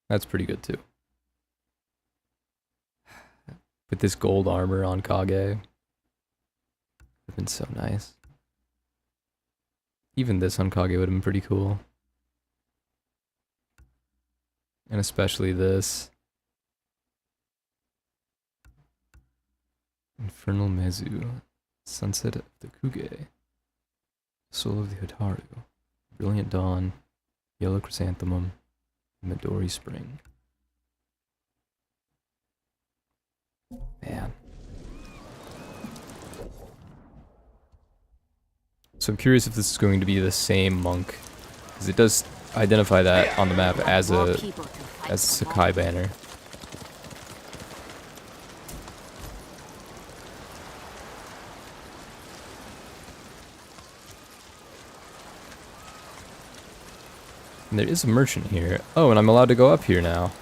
That's pretty good too. With this gold armor on Kage, would have been so nice. Even this on Kage would have been pretty cool. And especially this. Infernal Mezu. Sunset of the Kuge. Soul of the Hotaru. Brilliant Dawn. Yellow Chrysanthemum. Midori Spring. Man. So I'm curious if this is going to be the same monk, because it does identify that on the map as a Sakai banner. And there is a merchant here. Oh, and I'm allowed to go up here now.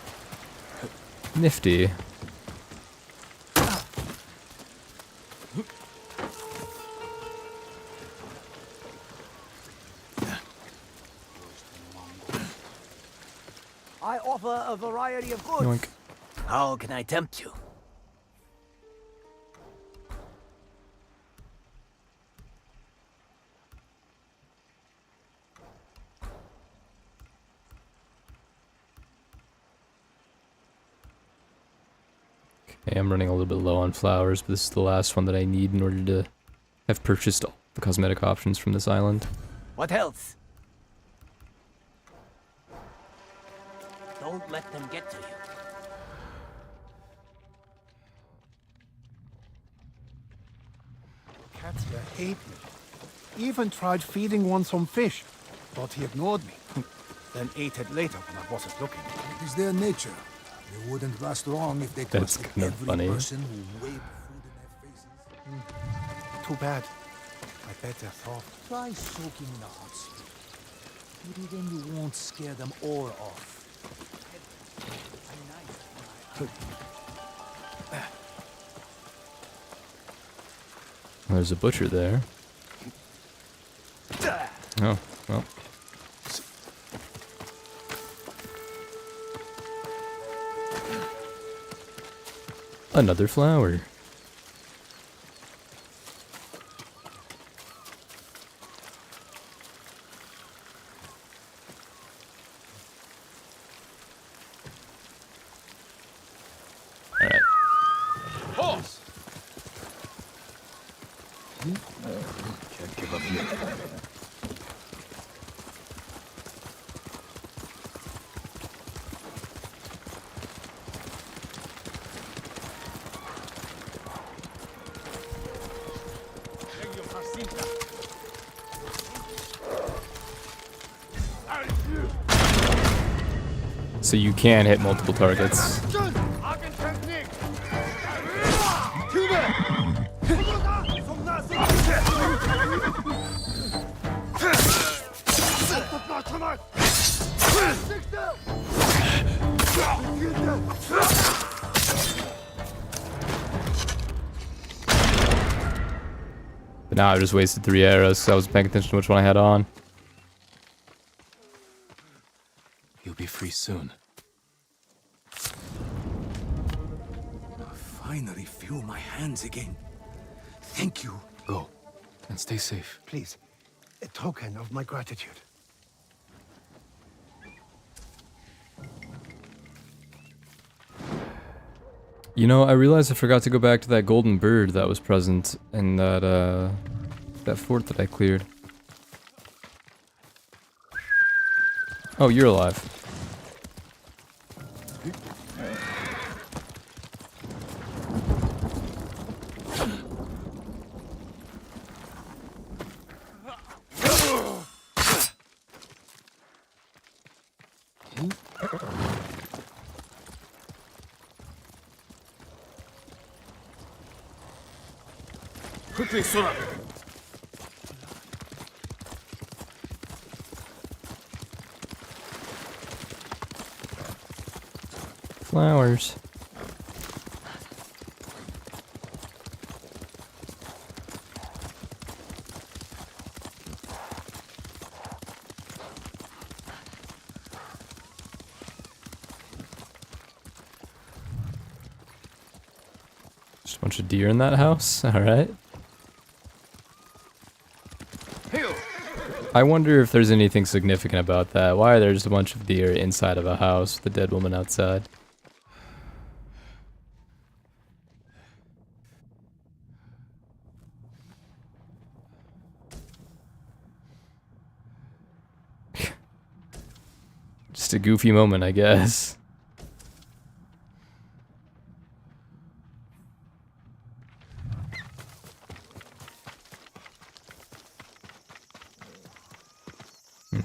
Nifty. I offer a variety of goods. Yoink. How can I tempt you? Okay, I'm running a little bit low on flowers, but this is the last one that I need in order to have purchased all the cosmetic options from this island. What else? Don't let them get to you. Katya hate me. Even tried feeding one some fish, but he ignored me. Then ate it later when I wasn't looking. It is their nature. They wouldn't last long if they That's trusted kind of every funny. person who waved food in their faces. Too bad. I bet they're soft. Try soaking in the hot spring. Maybe then you won't scare them all off. There's a butcher there. Oh, well. Another flower. Alright. Horse! Can't give up yet. So you can hit multiple targets. But now I just wasted 3 arrows, so I wasn't paying attention to which one I had on. You'll be free soon. finally feel my hands again. Thank you. Go, and stay safe. Please, a token of my gratitude. You know, I realized I forgot to go back to that golden bird that was present in that fort that I cleared. Oh, you're alive. Quickly, Sora! Flowers. Just a bunch of deer in that house? Alright. I wonder if there's anything significant about that. Why are there just a bunch of deer inside of a house with a dead woman outside? Just a goofy moment, I guess.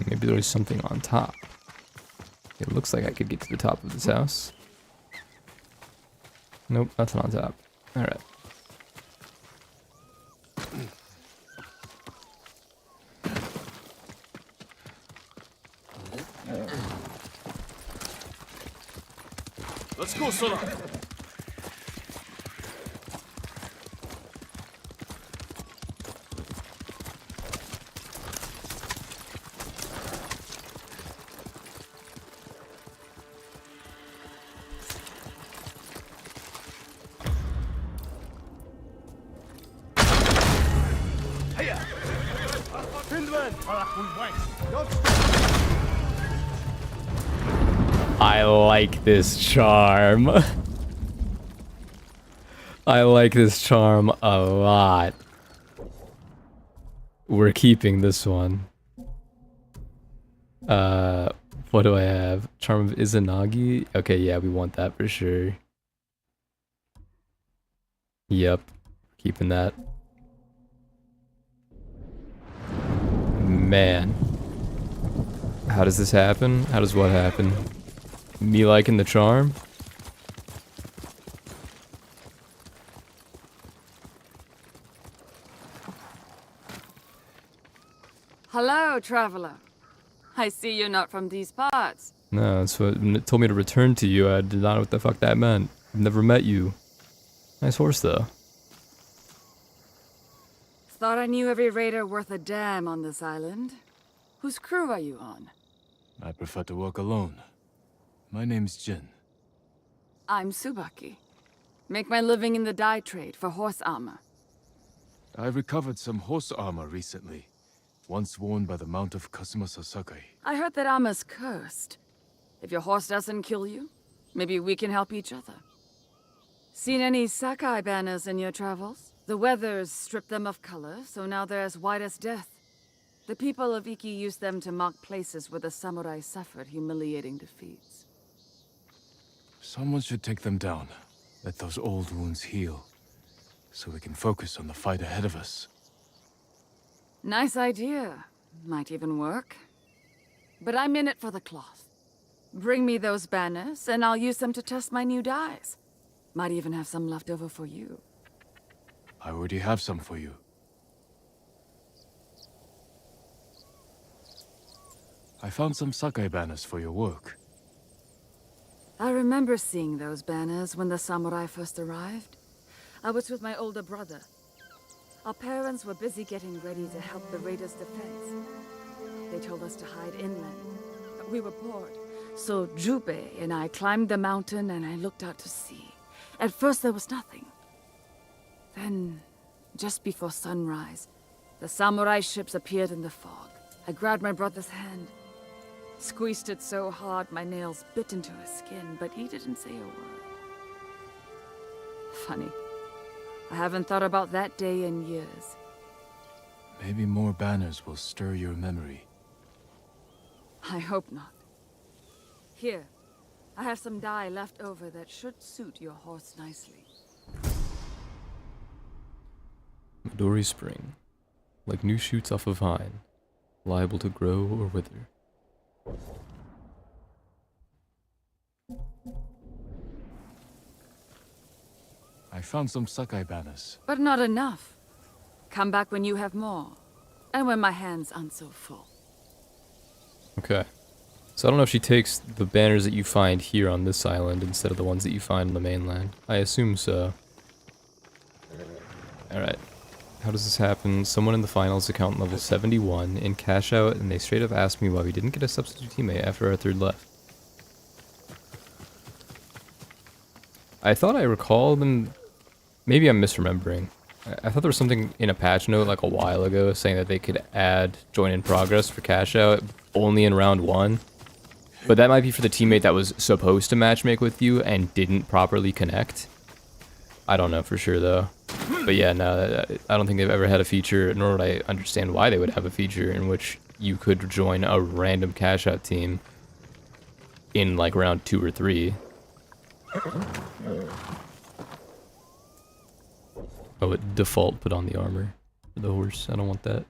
Maybe there's something on top. It looks like I could get to the top of this house. Nope, nothing on top. Alright. Let's go, Sora! I like this charm. I like this charm a lot. We're keeping this one. What do I have? Charm of Izanagi? Okay, yeah, we want that for sure. Yep, keeping that. Man. How does this happen? How does what happen? Me liking the charm? Hello, traveler. I see you're not from these parts. No, that's what when it told me to return to you. I did not know what the fuck that meant. I've never met you. Nice horse, though. Thought I knew every raider worth a damn on this island. Whose crew are you on? I prefer to work alone. My name's Jin. I'm Tsubaki. Make my living in the dye trade for horse armor. I recovered some horse armor recently, once worn by the Mount of Kazuma Sasakai. I heard that armor's cursed. If your horse doesn't kill you, maybe we can help each other. Seen any Sakai banners in your travels? The weather's stripped them of color, so now they're as white as death. The people of Iki used them to mark places where the samurai suffered humiliating defeats. Someone should take them down. Let those old wounds heal, so we can focus on the fight ahead of us. Nice idea. Might even work. But I'm in it for the cloth. Bring me those banners, and I'll use them to test my new dyes. Might even have some left over for you. I already have some for you. I found some Sakai banners for your work. I remember seeing those banners when the samurai first arrived. I was with my older brother. Our parents were busy getting ready to help the raiders' defense. They told us to hide inland, but we were bored. So Jubei and I climbed the mountain and I looked out to sea. At first there was nothing. Then, just before sunrise, the samurai ships appeared in the fog. I grabbed my brother's hand, squeezed it so hard my nails bit into his skin, but he didn't say a word. Funny. I haven't thought about that day in years. Maybe more banners will stir your memory. I hope not. Here, I have some dye left over that should suit your horse nicely. Midori Spring. Like new shoots off a vine. Liable to grow or wither. I found some Sakai banners. But not enough. Come back when you have more. And when my hands aren't so full. Okay. So I don't know if she takes the banners that you find here on this island instead of the ones that you find on the mainland. I assume so. Alright. How does this happen? Someone in the finals account level 71 in cash out, and they straight up asked me why we didn't get a substitute teammate after our third left. I thought I recalled them. Maybe I'm misremembering. I thought there was something in a patch note like a while ago saying that they could add join in progress for cash out only in round 1. But that might be for the teammate that was supposed to matchmake with you and didn't properly connect. I don't know for sure though. But yeah, no, I don't think they've ever had a feature, nor would I understand why they would have a feature in which you could join a random cash out team in like round 2 or 3. Oh, it default put on the armor for the horse. I don't want that.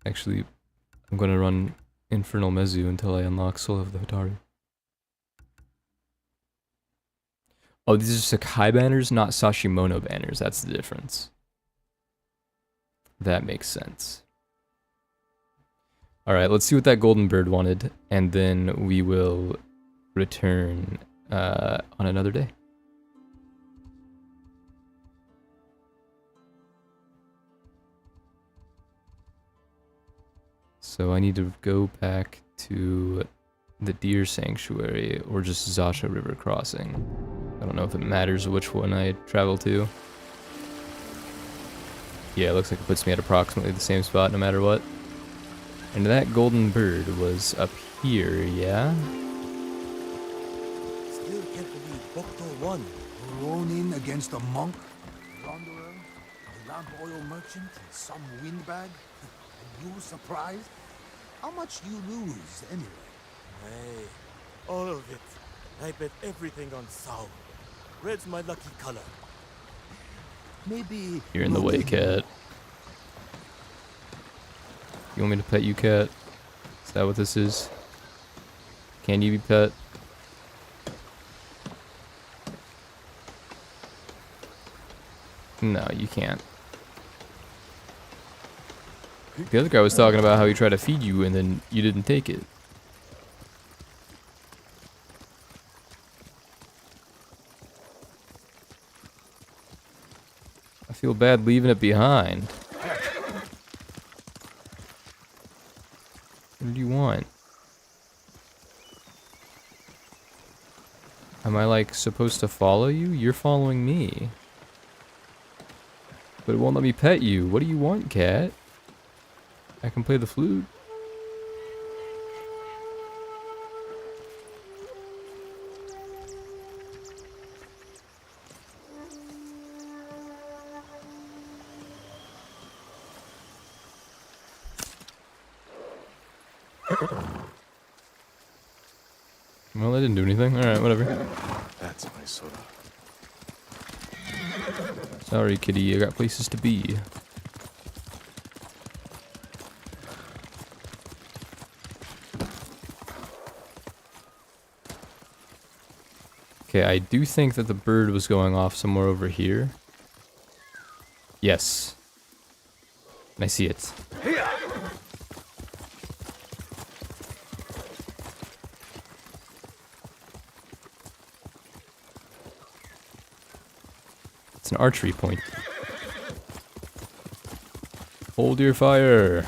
Actually, I'm gonna run Infernal Mezu until I unlock Soul of the Hitaru. Oh, these are Sakai banners, not Sashimono banners. That's the difference. That makes sense. Alright, let's see what that golden bird wanted, and then we will return on another day. So I need to go back to the deer sanctuary or just Zasha River crossing. I don't know if it matters which one I travel to. Yeah, it looks like it puts me at approximately the same spot no matter what. And that golden bird was up here, yeah? Still can't believe Bokto won. Ronin against a monk, a wanderer, a lamp oil merchant, and some windbag. And you surprised? How much do you lose anyway? Hey, all of it. I bet everything on Sao. Red's my lucky color. Maybe You're in the way, cat. You want me to pet you, cat? Is that what this is? Can you be pet? No, you can't. The other guy was talking about how he tried to feed you and then you didn't take it. I feel bad leaving it behind. What do you want? Am I like supposed to follow you? You're following me. But it won't let me pet you. What do you want, cat? I can play the flute. Well, I didn't do anything. Alright, whatever. That's my soda. Sorry, kitty. I got places to be. Okay, I do think that the bird was going off somewhere over here. Yes. And I see it. It's an archery point. Hold your fire.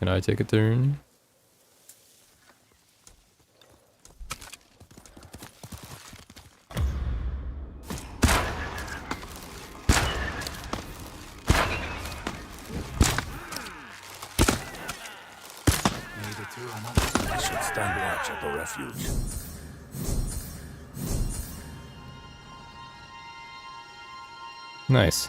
Can I take a turn? I should stand watch at the refuge. Nice.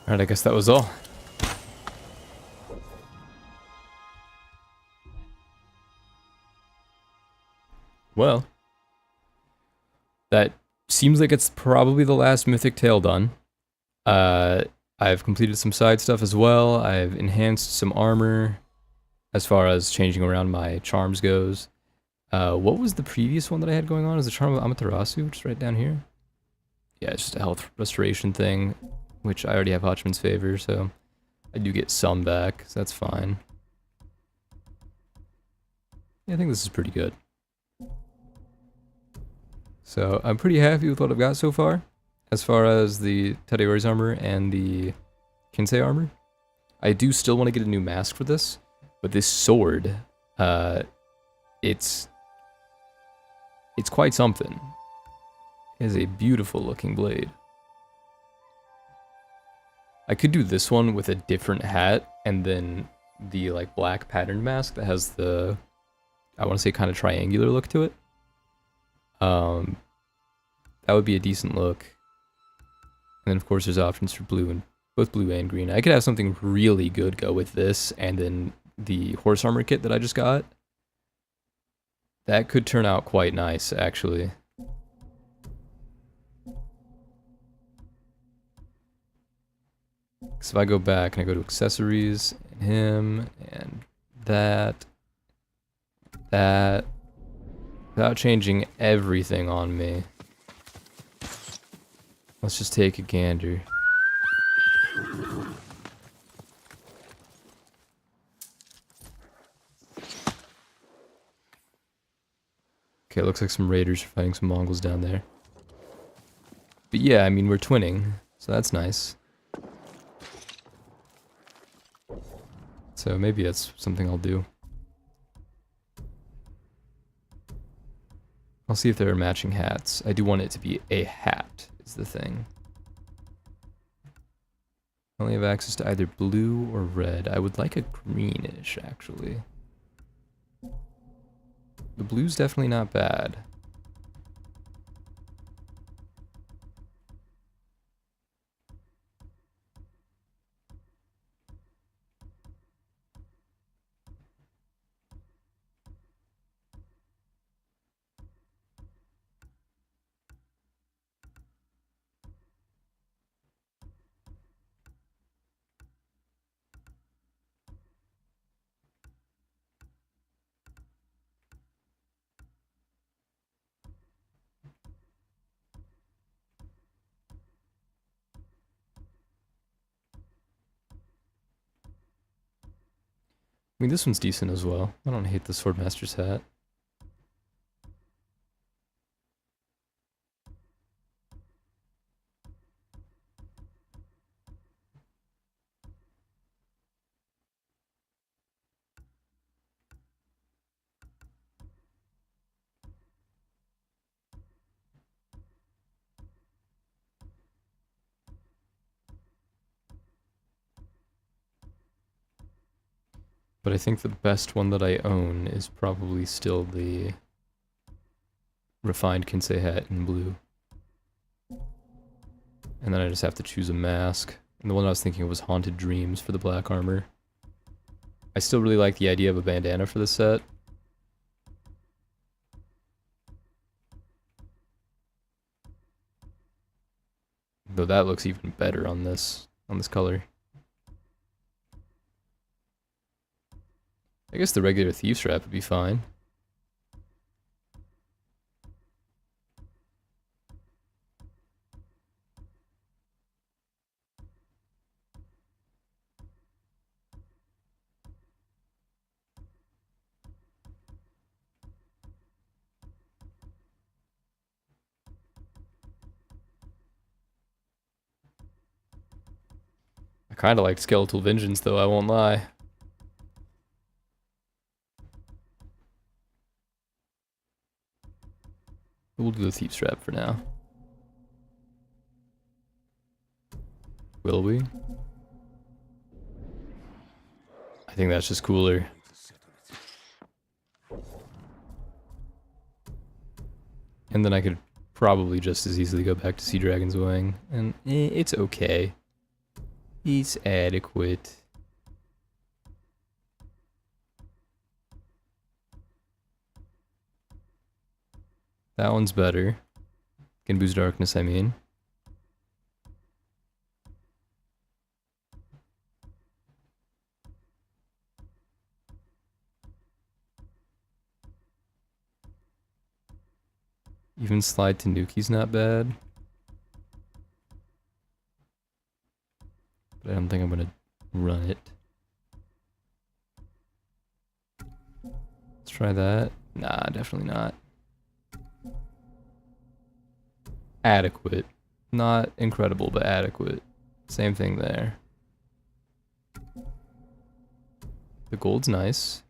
Alright, I guess that was all. Well, that seems like it's probably the last mythic tale done. I've completed some side stuff as well. I've enhanced some armor as far as changing around my charms goes. What was the previous one that I had going on? Is the Charm of Amaterasu, which is right down here? Yeah, it's just a health restoration thing, which I already have Hotchman's Favor, so I do get some back, so that's fine. Yeah, I think this is pretty good. So I'm pretty happy with what I've got so far as the Tadayori's armor and the Kinsei armor. I do still want to get a new mask for this, but this sword, it's quite something. It is a beautiful looking blade. I could do this one with a different hat and then the like black patterned mask that has the, I want to say kind of triangular look to it. That would be a decent look. And then of course there's options for blue and both blue and green. I could have something really good go with this and then the horse armor kit that I just got. That could turn out quite nice, actually. So if I go back and I go to accessories and him and that, without changing everything on me. Let's just take a gander. Okay, looks like some raiders are fighting some Mongols down there. But yeah, I mean, we're twinning, so that's nice. So maybe that's something I'll do. I'll see if there are matching hats. I do want it to be a hat, is the thing. I only have access to either blue or red. I would like a greenish, actually. The blue's definitely not bad. I mean, this one's decent as well. I don't hate the Swordmaster's hat. But I think the best one that I own is probably still the refined Kinsei hat in blue. And then I just have to choose a mask. And the one I was thinking of was Haunted Dreams for the black armor. I still really like the idea of a bandana for the set. Though that looks even better on this color. I guess the regular thief's wrap would be fine. kind of liked Skeletal Vengeance, though, I won't lie. We'll do the Thief's Trap for now. Will we? I think that's just cooler. And then I could probably just as easily go back to Sea Dragon's Wing. And it's okay. It's adequate. That one's better. Can boost darkness, I mean. Even Slide Tanuki's not bad. But I don't think I'm gonna run it. Let's try that. Nah, definitely not. Adequate. Not incredible, but adequate. Same thing there. The gold's nice.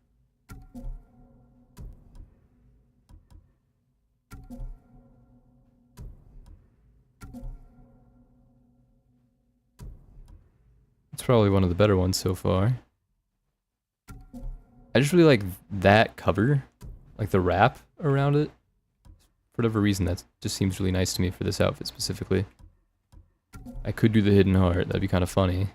It's probably one of the better ones so far. I just really like that cover. Like the wrap around it. For whatever reason, that just seems really nice to me for this outfit specifically. I could do the Hidden Heart, that'd be kind of funny.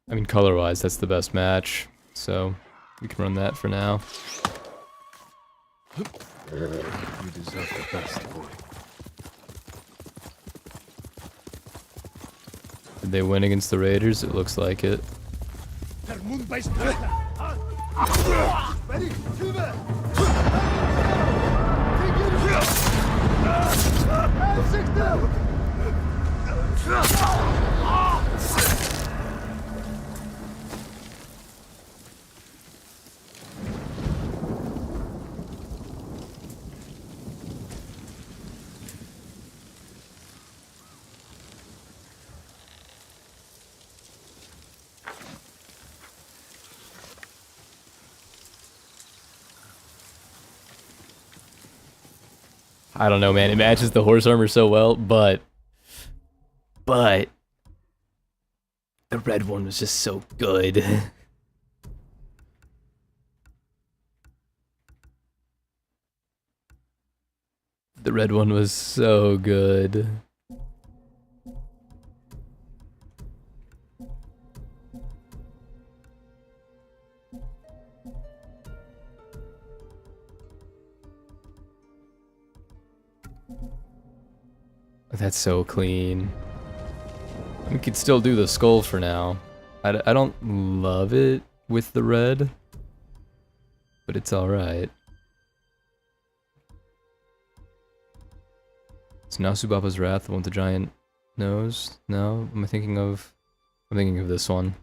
I mean, color-wise, that's the best match, so we can run that for now. You deserve the best, boy. Did they win against the Raiders? It looks like it. I don't know, man. It matches the horse armor so well, but the red one was just so good. The red one was so good. That's so clean. We could still do the skull for now. I don't love it with the red, but it's alright. Is Nasubaba's Wrath the one with the giant nose? No? I'm thinking of this one.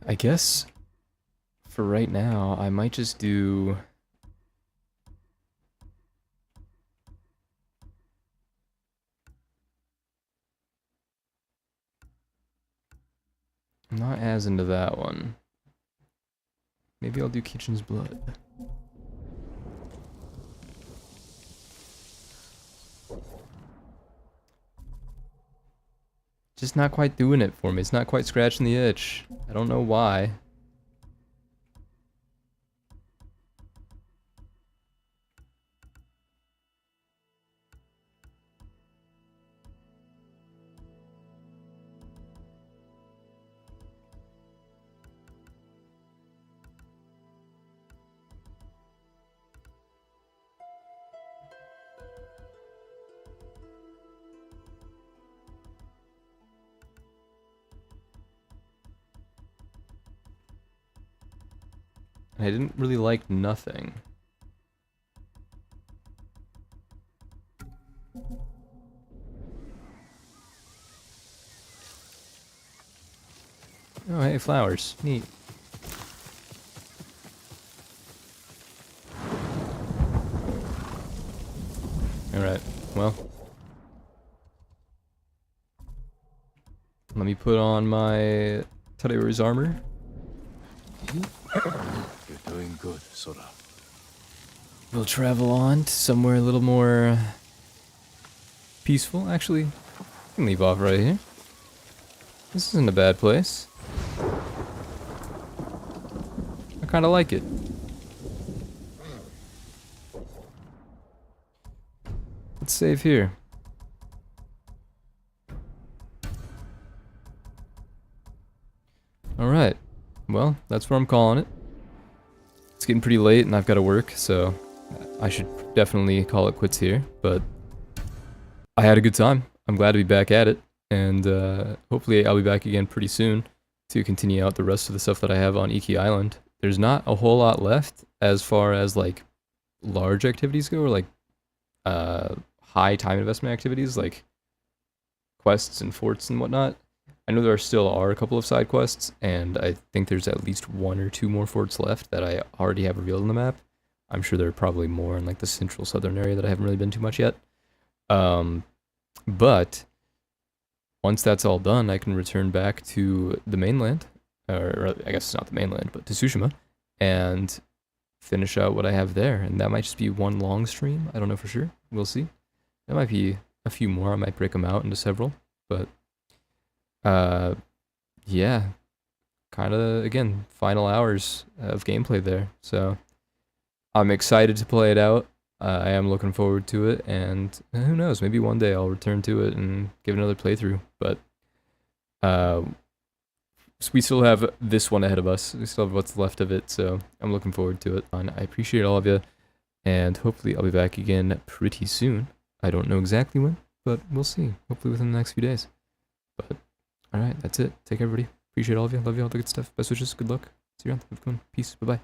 I guess for right now, I might just do I'm not as into that one. Maybe I'll do Kitchen's Blood. Just not quite doing it for me. It's not quite scratching the itch. I don't know why. I didn't really like nothing. Oh, hey, flowers. Neat. Alright, well. Let me put on my Tadeu's armor. You're doing good, Sora. We'll travel on to somewhere a little more peaceful. Actually, I can leave off right here. This isn't a bad place. I kind of like it. Let's save here. Alright. Well, that's where I'm calling it. It's getting pretty late and I've got to work, so I should definitely call it quits here. But I had a good time. I'm glad to be back at it. And hopefully I'll be back again pretty soon to continue out the rest of the stuff that I have on Iki Island. There's not a whole lot left as far as like large activities go, or like high time investment activities like quests and forts and whatnot. I know there still are a couple of side quests, and I think there's at least 1 or 2 more forts left that I already have revealed on the map. I'm sure there are probably more in like the central southern area that I haven't really been too much yet. But once that's all done, I can return back to the mainland, or I guess it's not the mainland, but to Tsushima, and finish out what I have there. And that might just be one long stream. I don't know for sure. We'll see. That might be a few more. I might break them out into several, but yeah, kind of, again, final hours of gameplay there. So I'm excited to play it out. I am looking forward to it, and who knows, maybe one day I'll return to it and give it another playthrough. But we still have this one ahead of us. We still have what's left of it, so I'm looking forward to it. And I appreciate all of you, and hopefully I'll be back again pretty soon. I don't know exactly when, but we'll see. Hopefully within the next few days. But alright, that's it. Take care, everybody. Appreciate all of you. Love you, all the good stuff. Best wishes. Good luck. See you around. Have a good one. Peace. Bye-bye.